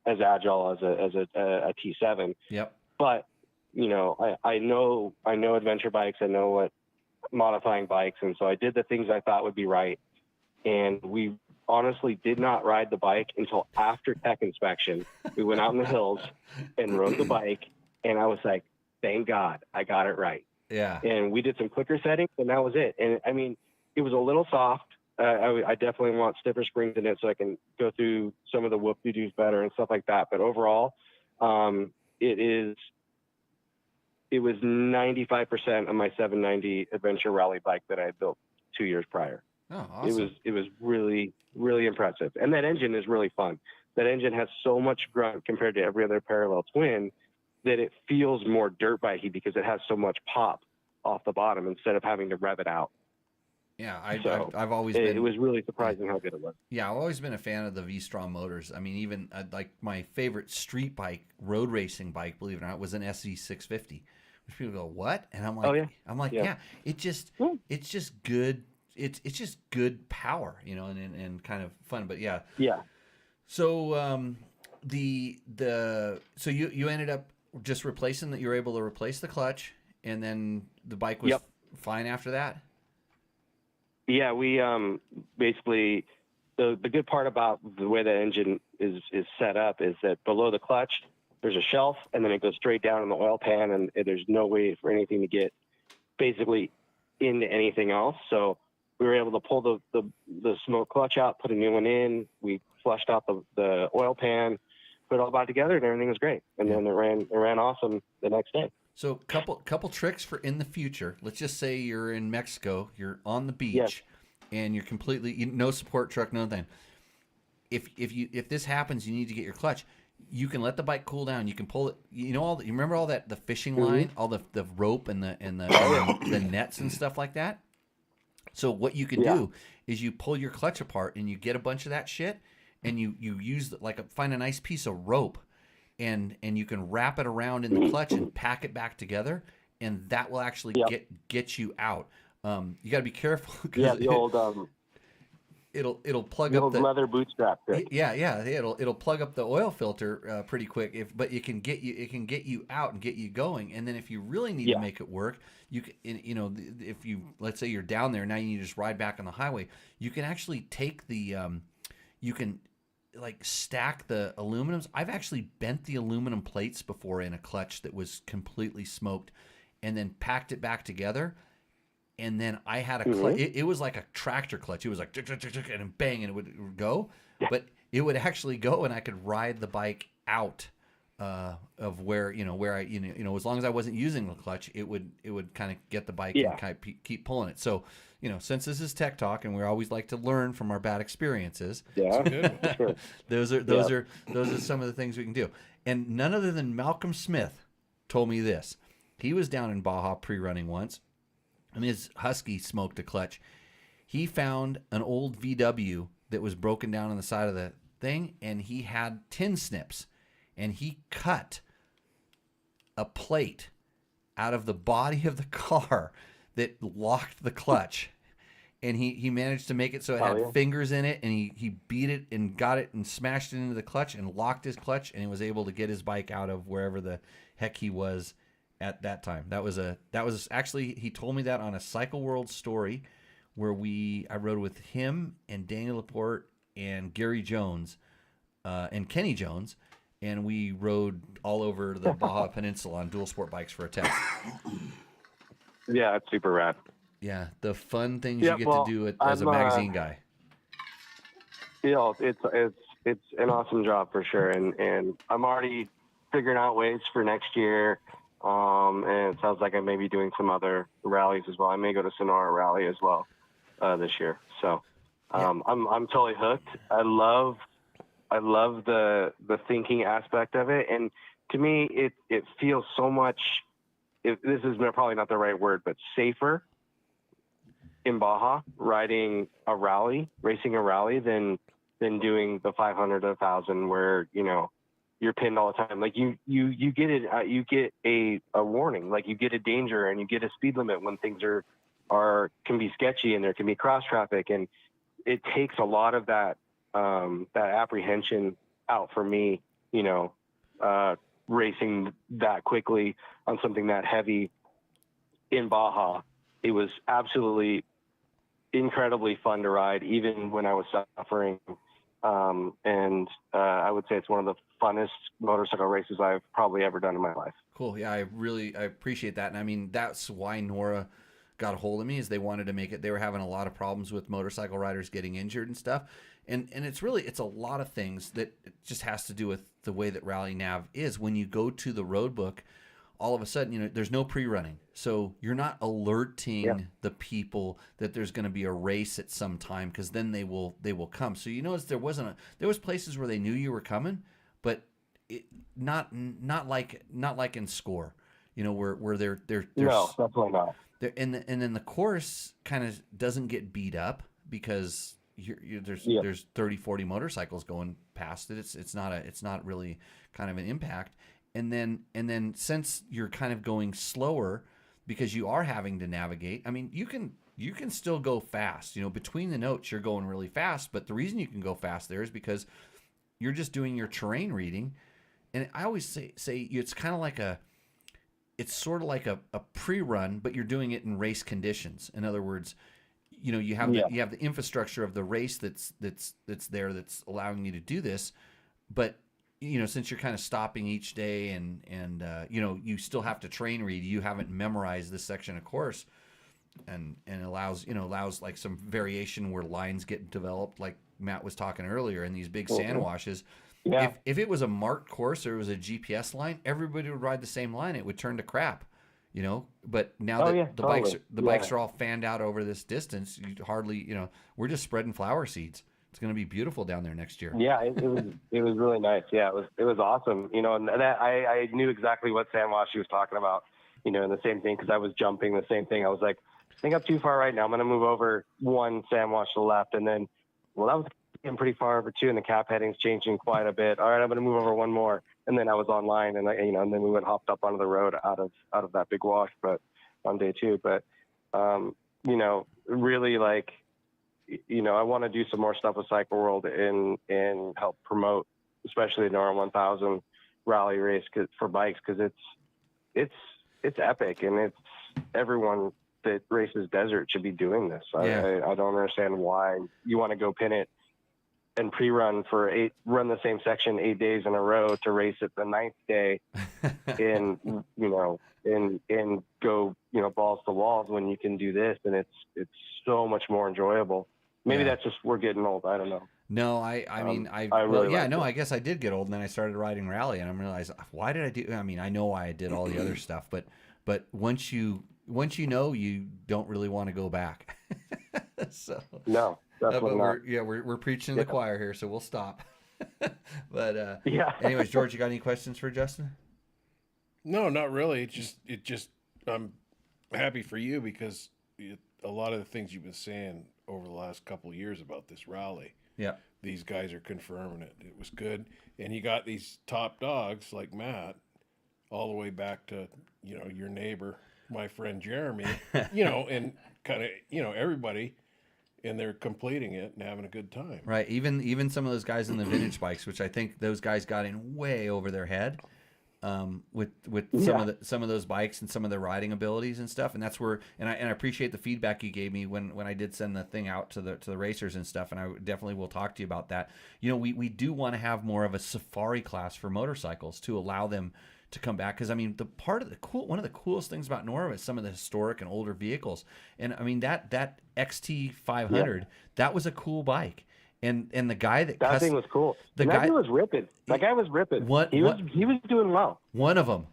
Speaker 6: as agile as a T7.
Speaker 1: Yep.
Speaker 6: But I know adventure bikes. I know what modifying bikes, and so I did the things I thought would be right. And we honestly did not ride the bike until after tech inspection. We went out in the hills and rode the bike, and I was like, thank God I got it right.
Speaker 1: Yeah.
Speaker 6: And we did some clicker settings, and that was it. And I mean, it was a little soft. I definitely want stiffer springs in it so I can go through some of the whoop-de-doos better and stuff like that. But overall, it was 95% of my 790 adventure rally bike that I had built 2 years prior.
Speaker 1: Oh, awesome.
Speaker 6: It was really, really impressive. And that engine is really fun. That engine has so much grunt compared to every other parallel twin that it feels more dirt bikey because it has so much pop off the bottom instead of having to rev it out.
Speaker 1: Yeah, I've always been.
Speaker 6: It was really surprising how good it was.
Speaker 1: Yeah, I've always been a fan of the V-Strom motors. I mean, even like my favorite street bike, road racing bike, believe it or not, was an SE650. Which people go, what? And I'm like,
Speaker 6: oh, yeah.
Speaker 1: Yeah. It's just good. It's just good power, and kind of fun. But yeah.
Speaker 6: Yeah.
Speaker 1: So so you ended up just replacing that. You were able to replace the clutch, and then the bike was fine after that.
Speaker 6: Yeah, we basically the good part about the way the engine is set up is that below the clutch there's a shelf, and then it goes straight down in the oil pan, and there's no way for anything to get basically into anything else. So we were able to pull the smoke clutch out, put a new one in. We flushed out the oil pan, put it all back together, and everything was great. And then it ran awesome the next day.
Speaker 1: So couple tricks for in the future. Let's just say you're in Mexico, you're on the beach,
Speaker 6: Yes.
Speaker 1: and you're completely no support truck, nothing. If this happens, you need to get your clutch. You can let the bike cool down. You can pull it. You remember all that the fishing line, all the rope and the nets and stuff like that. So what you can do is you pull your clutch apart and you get a bunch of that shit, and you use find a nice piece of rope, and you can wrap it around in the clutch and pack it back together, and that will actually get you out. You got to be careful because
Speaker 6: the old
Speaker 1: it'll plug
Speaker 6: the
Speaker 1: up
Speaker 6: old
Speaker 1: the
Speaker 6: leather bootstrap trick.
Speaker 1: yeah it'll plug up the oil filter pretty quick, but it can get you out and get you going. And then if you really need to make it work, you can, if you, let's say you're down there now, you need to just ride back on the highway, you can actually take the you can like stack the aluminums. I've actually bent the aluminum plates before in a clutch that was completely smoked, and then packed it back together. And then I had a clutch. It was like a tractor clutch. It was like and bang, and it would go. But it would actually go, and I could ride the bike out of where I as long as I wasn't using the clutch, it would kind of get the bike and kind of keep pulling it. So since this is tech talk, and we always like to learn from our bad experiences.
Speaker 6: Yeah, sure.
Speaker 1: those are some of the things we can do. And none other than Malcolm Smith told me this. He was down in Baja pre-running once. And his Husky smoked a clutch. He found an old VW that was broken down on the side of the thing, and he had tin snips. And he cut a plate out of the body of the car that locked the clutch. And he managed to make it so it had fingers in it, and he beat it and got it and smashed it into the clutch and locked his clutch, and he was able to get his bike out of wherever the heck he was at that time. That was actually, he told me that on a Cycle World story where I rode with him and Daniel Laporte and Gary Jones and Kenny Jones, and we rode all over the Baja Peninsula on dual sport bikes for a test.
Speaker 6: Yeah, it's super rad.
Speaker 1: Yeah, the fun things you get to do as a magazine guy.
Speaker 6: It's an awesome job for sure, and I'm already figuring out ways for next year. And it sounds like I may be doing some other rallies as well. I may go to Sonora Rally as well this year. So I'm totally hooked. I love the thinking aspect of it, and to me it feels so much. This is probably not the right word, but safer in Baja racing a rally than doing the 500 to 1,000 where you're pinned all the time. Like you get it. You get a warning. Like you get a danger, and you get a speed limit when things can be sketchy, and there can be cross traffic, and it takes a lot of that apprehension out for me. Racing that quickly on something that heavy in Baja, it was absolutely incredibly fun to ride, even when I was suffering. And I would say it's one of the funnest motorcycle races I've probably ever done in my life.
Speaker 1: Cool. Yeah, I appreciate that. And I mean, that's why Nora got a hold of me, is they wanted to make it. They were having a lot of problems with motorcycle riders getting injured and stuff. And it's a lot of things that it just has to do with the way that Rally Nav is. When you go to the road book, all of a sudden, there's no pre-running. So you're not alerting the people that there's going to be a race at some time, because then they will come. So you notice there was places where they knew you were coming, but not like in Score, where they're
Speaker 6: no, definitely not.
Speaker 1: And then the course kind of doesn't get beat up because there's 30, 40 motorcycles going past it. It's not really kind of an impact. And then since you're kind of going slower because you are having to navigate, I mean, you can still go fast. Between the notes, you're going really fast. But the reason you can go fast there is because you're just doing your terrain reading. And I always say it's kind of like it's sort of like a pre-run, but you're doing it in race conditions. In other words, you have the infrastructure of the race that's there that's allowing you to do this, but since you're kind of stopping each day and you still have to train read, you haven't memorized this section of course, and it allows like some variation where lines get developed, like Matt was talking earlier, and these big sand washes.
Speaker 6: Yeah.
Speaker 1: If it was a marked course or it was a GPS line, everybody would ride the same line. It would turn to crap, you know. But now that the bikes are all fanned out over this distance, you hardly, you know, we're just spreading flower seeds. It's going to be beautiful down there next year.
Speaker 6: Yeah, it was really nice. Yeah, it was awesome. You know, and that I knew exactly what sand wash she was talking about. You know, and the same thing, because I was jumping the same thing. I was like, I think I'm too far right now. I'm going to move over one sand wash to the left, and then, well, that was getting pretty far over too, and the cap heading's changing quite a bit. All right, I'm going to move over one more, and then I was online, and and then we hopped up onto the road out of that big wash, but on day 2. But you know, really, like, you know, I want to do some more stuff with Cycle World and help promote, especially the NR1000 rally race for bikes, because it's epic, and it's everyone that races desert should be doing this.
Speaker 1: Yeah.
Speaker 6: I don't understand why you want to go pin it and pre-run run the same section 8 days in a row to race it the 9th day and, you know, and go, you know, balls to walls when you can do this. And it's so much more enjoyable. Maybe that's just, we're getting old. I don't know.
Speaker 1: No, I mean, I guess I did get old, and then I started riding rally, and I realized, why did I do? I mean, I know why I did all the other stuff, but once you know, you don't really want to go back. So
Speaker 6: no, definitely not.
Speaker 1: We're preaching to the choir here, so we'll stop. But anyways, George, you got any questions for Justin?
Speaker 3: No, not really. It just I'm happy for you, because a lot of the things you've been saying over the last couple of years about this rally, these guys are confirming it. It was good, and you got these top dogs like Matt, all the way back to, you know, your neighbor, my friend Jeremy, you know, and kind of, you know, everybody, and they're completing it and having a good time.
Speaker 1: Right. Even some of those guys in the vintage bikes, which I think those guys got in way over their head, with some of those bikes and some of their riding abilities and stuff. And that's where, and I appreciate the feedback you gave me when I did send the thing out to the racers and stuff. And I definitely will talk to you about that. You know, we do want to have more of a safari class for motorcycles to allow them to come back, because I mean, one of the coolest things about Norway is some of the historic and older vehicles, and I mean that XT 500, that was a cool bike, and the guy that
Speaker 6: thing was cool. That guy was ripping. That guy was ripping. He was doing well.
Speaker 1: One of them.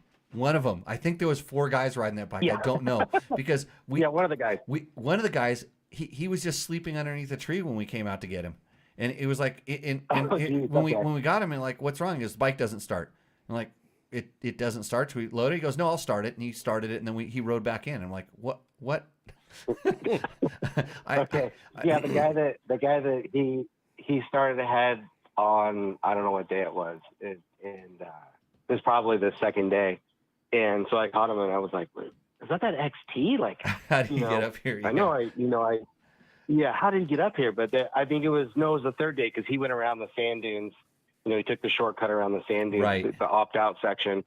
Speaker 1: I think there was 4 guys riding that bike. I don't know, because
Speaker 6: one of the guys.
Speaker 1: He was just sleeping underneath a tree when we came out to get him, and it was like, when we got him, and like, what's wrong? His bike doesn't start. I'm like, it doesn't start. So we loaded. He goes, no, I'll start it. And he started it. And then he rode back in. I'm like, what?
Speaker 6: Okay. The guy that he started ahead on, I don't know what day it was. It was probably the second day. And so I caught him, and I was like, is that XT? Like,
Speaker 1: how did you get up here?
Speaker 6: How did he get up here? But I think it was the third day, because he went around the sand dunes. You know, he took the shortcut around the sand dunes, the opt-out section.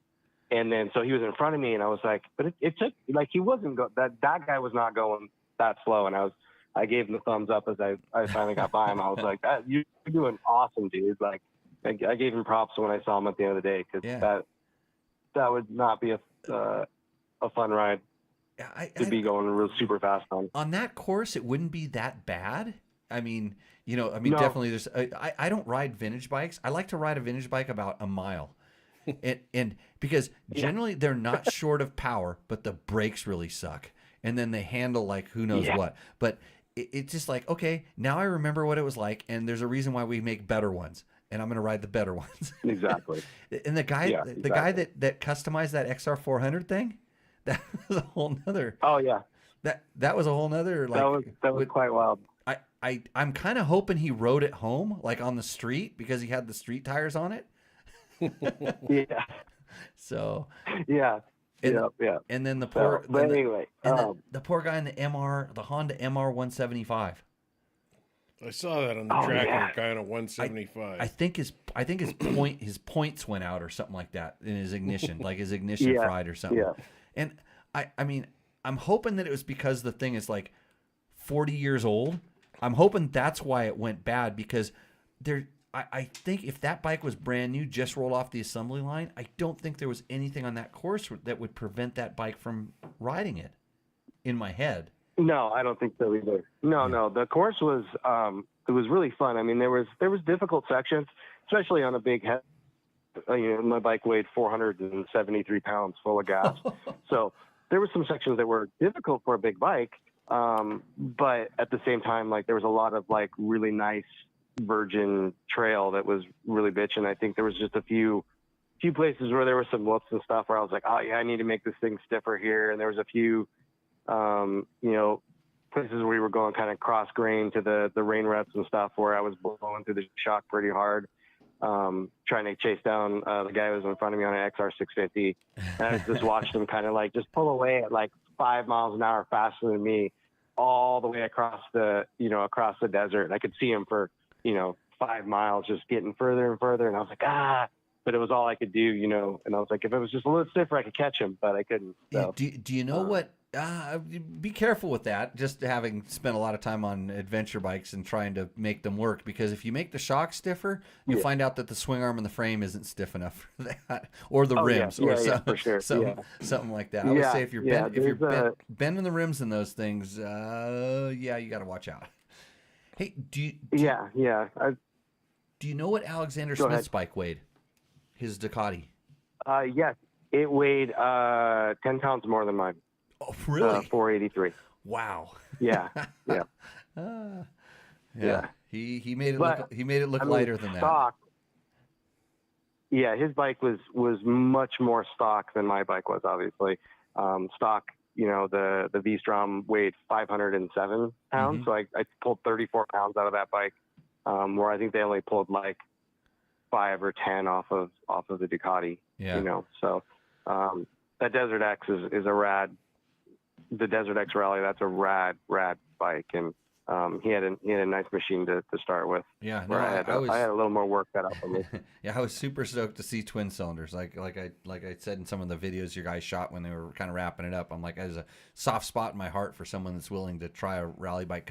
Speaker 6: And then, so he was in front of me, and I was like, but it took, like, he wasn't, that guy was not going that slow. And I gave him the thumbs up as I finally got by him. I was like, you're doing awesome, dude. Like, I gave him props when I saw him at the end of the day, because that would not be a fun ride to be going real super fast on.
Speaker 1: On that course, it wouldn't be that bad. I mean, definitely there's, I don't ride vintage bikes. I like to ride a vintage bike about a mile. and because generally they're not short of power, but the brakes really suck. And then they handle like who knows what. But it's just like, okay, now I remember what it was like, and there's a reason why we make better ones, and I'm going to ride the better ones.
Speaker 6: Exactly.
Speaker 1: And the guy that customized that XR400 thing, that was a whole nother.
Speaker 6: Oh yeah.
Speaker 1: That was a whole nother, like,
Speaker 6: that was quite wild.
Speaker 1: I'm kind of hoping he rode it home, like on the street, because he had the street tires on it.
Speaker 6: Yeah.
Speaker 1: So.
Speaker 6: Yeah.
Speaker 1: And then the poor.
Speaker 6: But anyway,
Speaker 1: the poor guy in the Honda MR175.
Speaker 3: I saw that on the tracker, guy on a 175.
Speaker 1: I think his points went out or something like that in his ignition, like his ignition fried or something.
Speaker 6: Yeah.
Speaker 1: And I mean, I'm hoping that it was because the thing is like 40 years old. I'm hoping that's why it went bad, because I think if that bike was brand new, just rolled off the assembly line, I don't think there was anything on that course that would prevent that bike from riding it, in my head.
Speaker 6: No, I don't think so either. No. The course was was really fun. I mean, there was difficult sections, especially on a big head. My bike weighed 473 pounds full of gas. So there were some sections that were difficult for a big bike. But at the same time, like there was a lot of like really nice virgin trail that was really bitchin'. I think there was just a few places where there were some whoops and stuff where I was like, oh yeah, I need to make this thing stiffer here. And there was a few, places where we were going kind of cross grain to the rain reps and stuff where I was blowing through the shock pretty hard, trying to chase down the guy who was in front of me on an XR650. And I just watched him kind of like just pull away at like 5 miles an hour faster than me all the way across the desert. And I could see him for, 5 miles just getting further and further. And I was like, but it was all I could do, and I was like, if it was just a little stiffer, I could catch him, but I couldn't. So,
Speaker 1: do you know what? Be careful with that. Just having spent a lot of time on adventure bikes and trying to make them work, because if you make the shock stiffer, you'll find out that the swing arm and the frame isn't stiff enough for that, or the rims,
Speaker 6: for sure.
Speaker 1: something like that. I would say if you're bending the rims in those things, you got to watch out. Hey, do you know what Alexander Smith's bike weighed? His Ducati.
Speaker 6: Yes, it weighed 10 pounds more than mine.
Speaker 1: Oh, really?
Speaker 6: 483.
Speaker 1: Wow.
Speaker 6: Yeah.
Speaker 1: He made it look lighter than
Speaker 6: stock, that. Yeah, his bike was much more stock than my bike was. Obviously, stock. The V-Strom weighed 507 pounds,
Speaker 1: Mm-hmm.
Speaker 6: so I pulled 34 pounds out of that bike, where I think they only pulled like 5 or 10 off of the Ducati.
Speaker 1: Yeah.
Speaker 6: So that Desert X is a rad. The Desert X Rally, that's a rad bike, and he had a nice machine to start with.
Speaker 1: Yeah,
Speaker 6: no, I had a little more work cut out for me.
Speaker 1: Yeah, I was super stoked to see twin cylinders. Like I said in some of the videos your guys shot when they were kind of wrapping it up. I'm like, there's a soft spot in my heart for someone that's willing to try a rally bike,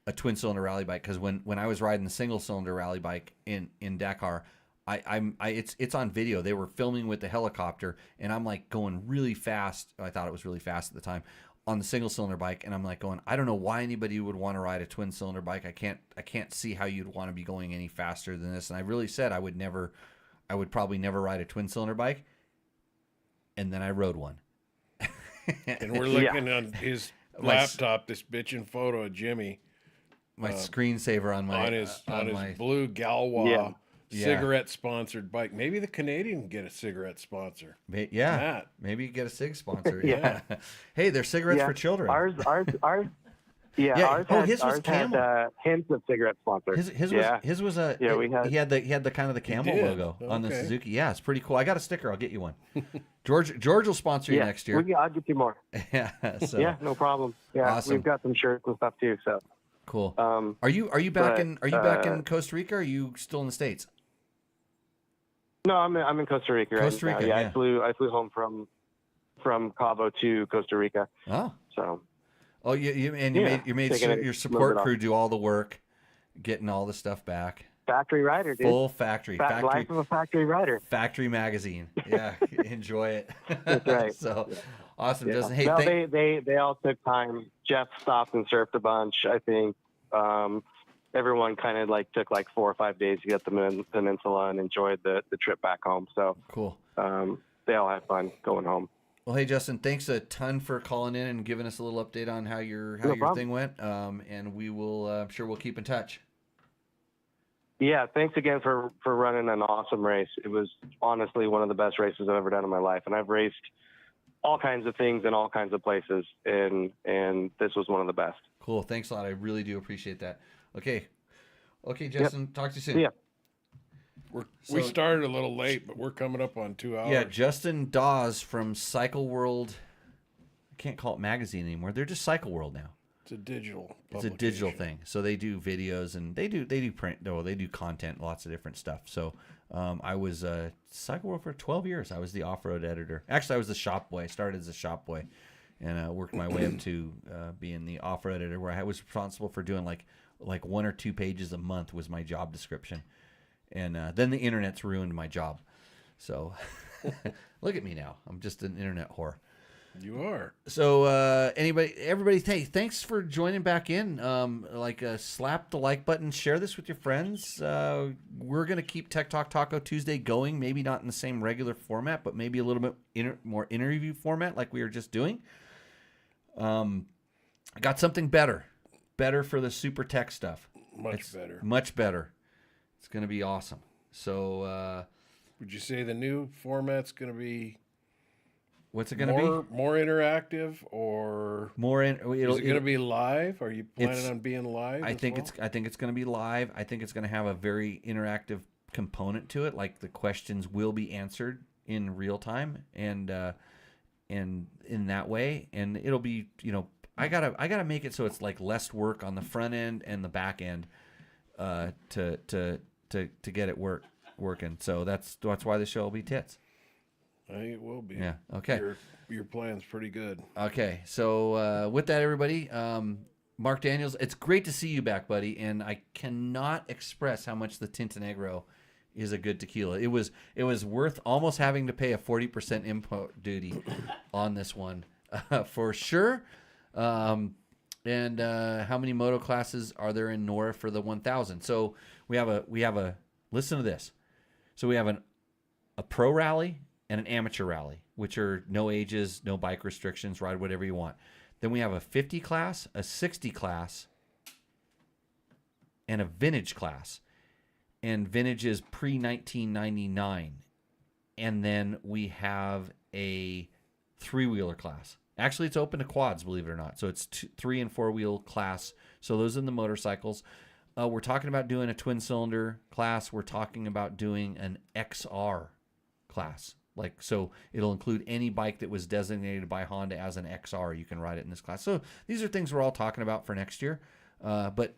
Speaker 1: a twin cylinder rally bike. Because when I was riding the single cylinder rally bike in Dakar, it's on video. They were filming with the helicopter, and I'm like going really fast. I thought it was really fast at the time on the single cylinder bike, and I'm like going, I don't know why anybody would want to ride a twin cylinder bike. I can't see how you'd want to be going any faster than this. And I really said I would probably never ride a twin cylinder bike. And then I rode one.
Speaker 3: And we're looking on his laptop, this bitchin' photo of Jimmy.
Speaker 1: My screensaver on
Speaker 3: his blue Galois cigarette sponsored bike. Maybe the Canadian can get a cigarette sponsor.
Speaker 1: Yeah, maybe get a cig sponsor. Yeah. Hey, they're cigarettes for children.
Speaker 6: Ours.
Speaker 1: His was camel.
Speaker 6: Had hints of cigarette sponsor.
Speaker 1: His was a. Yeah, he had the kind of the camel logo on the Suzuki. Yeah, it's pretty cool. I got a sticker. I'll get you one. George will sponsor you next year.
Speaker 6: I'll get you more.
Speaker 1: Yeah. So.
Speaker 6: Yeah, no problem. Yeah,
Speaker 1: awesome.
Speaker 6: We've got some shirts and stuff too. So
Speaker 1: cool. Are you back in Costa Rica? Or are you still in the States?
Speaker 6: No, I'm in Costa Rica.
Speaker 1: Costa Rica.
Speaker 6: Yeah, I flew home from Cabo to Costa Rica.
Speaker 1: Oh.
Speaker 6: So.
Speaker 1: Oh, you made your support crew do all the work, getting all the stuff back.
Speaker 6: Factory rider, dude.
Speaker 1: Full factory.
Speaker 6: Life of a factory rider.
Speaker 1: Factory magazine. Yeah, enjoy it.
Speaker 6: That's right.
Speaker 1: So awesome.
Speaker 6: Yeah.
Speaker 1: Hey,
Speaker 6: they all took time. Jeff stopped and surfed a bunch. I think everyone kind of took 4 or 5 days to get the peninsula and enjoyed the trip back home. So
Speaker 1: cool.
Speaker 6: They all had fun going home.
Speaker 1: Well, hey Justin, thanks a ton for calling in and giving us a little update on how your thing went. And we will, I'm sure we'll keep in touch.
Speaker 6: Yeah, thanks again for running an awesome race. It was honestly one of the best races I've ever done in my life, and I've raced all kinds of things in all kinds of places, and this was one of the best.
Speaker 1: Cool, thanks a lot. I really do appreciate that. Okay, Justin, talk to you soon.
Speaker 6: See ya.
Speaker 3: We started a little late, but we're coming up on 2 hours.
Speaker 1: Yeah, Justin Dawes from Cycle World. I can't call it magazine anymore. They're just Cycle World now.
Speaker 3: It's a digital.
Speaker 1: It's a digital thing. So they do videos and they do print. No, they do content, lots of different stuff. So I was Cycle World for 12 years. I was the off-road editor. Actually, I was the shop boy. I started as a shop boy, and worked my way up to being the off-road editor, where I was responsible for doing like 1 or 2 pages a month was my job description. And then the internet's ruined my job. So look at me now. I'm just an internet whore.
Speaker 3: You are.
Speaker 1: So everybody, hey, thanks for joining back in. Slap the like button, share this with your friends. We're gonna keep Tech Talk Taco Tuesday going. Maybe not in the same regular format, but maybe a little bit more interview format, like we were just doing. I got something better for the super tech stuff.
Speaker 3: Much better.
Speaker 1: Much better. It's gonna be awesome. So,
Speaker 3: would you say the new format's gonna be?
Speaker 1: What's it going to
Speaker 3: be? More interactive, or
Speaker 1: more? Is it
Speaker 3: going to be live? Are you planning on being live?
Speaker 1: I think it's going to be live. I think it's going to have a very interactive component to it. Like the questions will be answered in real time, and in that way, and it'll be I gotta make it so it's like less work on the front end and the back end, to get it working. So that's why the show will be tits.
Speaker 3: I think it will be.
Speaker 1: Yeah. Okay.
Speaker 3: Your plan's pretty good.
Speaker 1: Okay. So with that, everybody, Mark Daniels, it's great to see you back, buddy. And I cannot express how much the Tintenegro is a good tequila. It was worth almost having to pay a 40% import duty on this one, for sure. And how many moto classes are there in NORA for the 1000? So we have a listen to this. So we have a pro rally and an amateur rally, which are no ages, no bike restrictions, ride whatever you want. Then we have a 50 class, a 60 class, and a vintage class. And vintage is pre-1999. And then we have a three-wheeler class. Actually, it's open to quads, believe it or not. So it's 3- and 4-wheel class. So those are the motorcycles. We're talking about doing a twin-cylinder class. We're talking about doing an XR class. So it'll include any bike that was designated by Honda as an XR. You can ride it in this class. So these are things we're all talking about for next year. But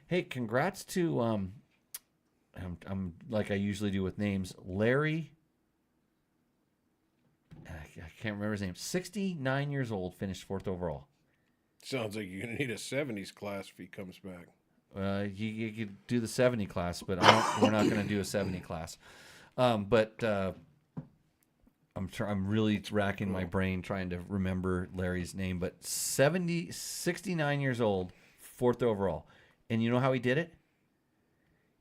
Speaker 1: hey, congrats to I'm like I usually do with names, Larry. I can't remember his name. 69 years old, finished 4th overall.
Speaker 3: Sounds like you're gonna need a 70s class if he comes back.
Speaker 1: You could do the 70 class, but we're not going to do a 70 class. I'm really racking my brain trying to remember Larry's name, but 69 years old, 4th overall. And you know how he did it?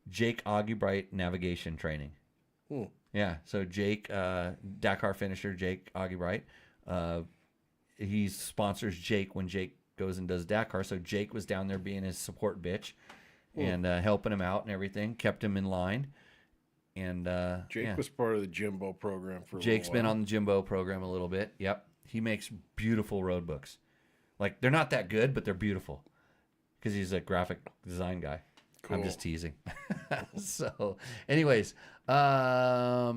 Speaker 1: Jake Augubright navigation training. Yeah, so Jake, Dakar finisher, Jake Augubright. He sponsors Jake when Jake goes and does Dakar. So Jake was down there being his support bitch and helping him out and everything, kept him in line. And
Speaker 3: Jake was part of the Jimbo program for a
Speaker 1: Jake's
Speaker 3: little while.
Speaker 1: been on the Jimbo program a little bit. Yep. He makes beautiful road books. Like, they're not that good, but they're beautiful because he's a graphic design guy. Cool. I'm just teasing. So, anyways, Road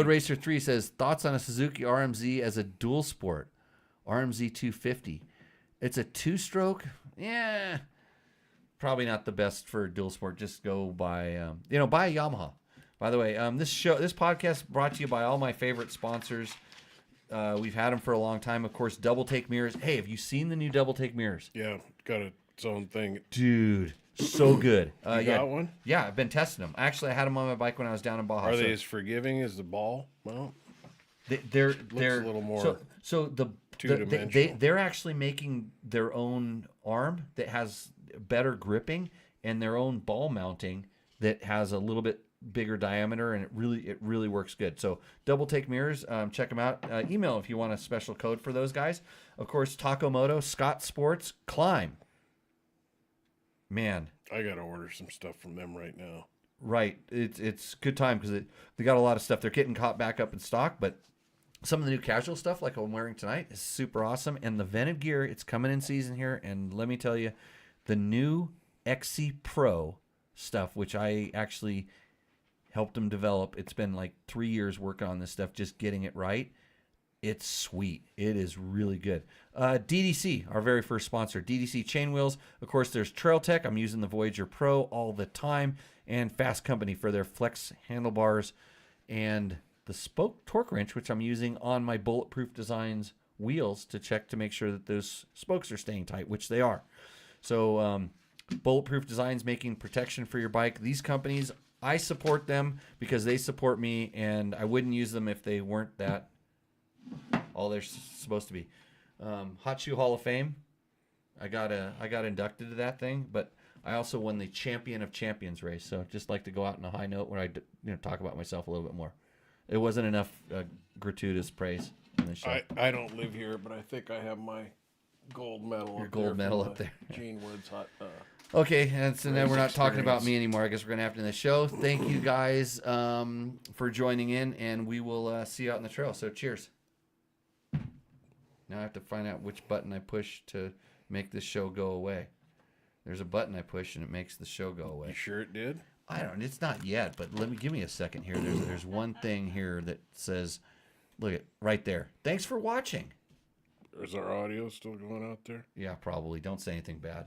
Speaker 1: Racer 3 says, thoughts on a Suzuki RMZ as a dual sport? RMZ 250. It's a 2-stroke. Yeah. Probably not the best for dual sport. Just go buy, buy a Yamaha. By the way, this podcast brought to you by all my favorite sponsors. We've had them for a long time. Of course, Double Take mirrors. Hey, have you seen the new Double Take mirrors?
Speaker 3: Yeah, got its own thing.
Speaker 1: Dude, so good.
Speaker 3: You got one?
Speaker 1: Yeah, I've been testing them. Actually, I had them on my bike when I was down in Baja.
Speaker 3: Are they as forgiving as the ball? Well,
Speaker 1: they're
Speaker 3: a little more two-dimensional.
Speaker 1: They're actually making their own arm that has better gripping and their own ball mounting that has a little bit bigger diameter, and it really works good. So Double Take mirrors, check them out. Email if you want a special code for those guys. Of course, Taco Moto, Scott Sports, Climb. Man,
Speaker 3: I gotta order some stuff from them right now.
Speaker 1: Right, it's good time because they got a lot of stuff. They're getting caught back up in stock, but some of the new casual stuff, like I'm wearing tonight, is super awesome. And the vented gear, it's coming in season here, and let me tell you, the new XC Pro stuff, which I actually helped them develop. It's been like 3 years working on this stuff, just getting it right. It's sweet. It is really good. DDC, our very first sponsor, DDC chain wheels. Of course, there's Trail Tech. I'm using the Voyager Pro all the time. And Fasst Company for their flex handlebars. And the spoke torque wrench, which I'm using on my Bulletproof Designs wheels to check to make sure that those spokes are staying tight, which they are. So Bulletproof Designs making protection for your bike. These companies, I support them because they support me, and I wouldn't use them if they weren't that all they're supposed to be. Hot Shoe Hall of Fame. I got inducted to that thing, but I also won the Champion of Champions race. So just like to go out on a high note where I talk about myself a little bit more. It wasn't enough gratuitous praise in the show.
Speaker 3: I don't live here, but I think I have my gold medal.
Speaker 1: Your gold medal up there.
Speaker 3: Gene Woods hot.
Speaker 1: Okay, and so now we're not talking about
Speaker 3: experience.
Speaker 1: me anymore. I guess we're going to have to end the show. Thank you guys for joining in, and we will see you out in the trail. So cheers. Now I have to find out which button I push to make this show go away. There's a button I push, and it makes the show go away.
Speaker 3: You sure it did?
Speaker 1: I don't. It's not yet, but give me a second here. There's one thing here that says, look at right there. Thanks for watching.
Speaker 3: Is our audio still going out there?
Speaker 1: Yeah, probably. Don't say anything bad.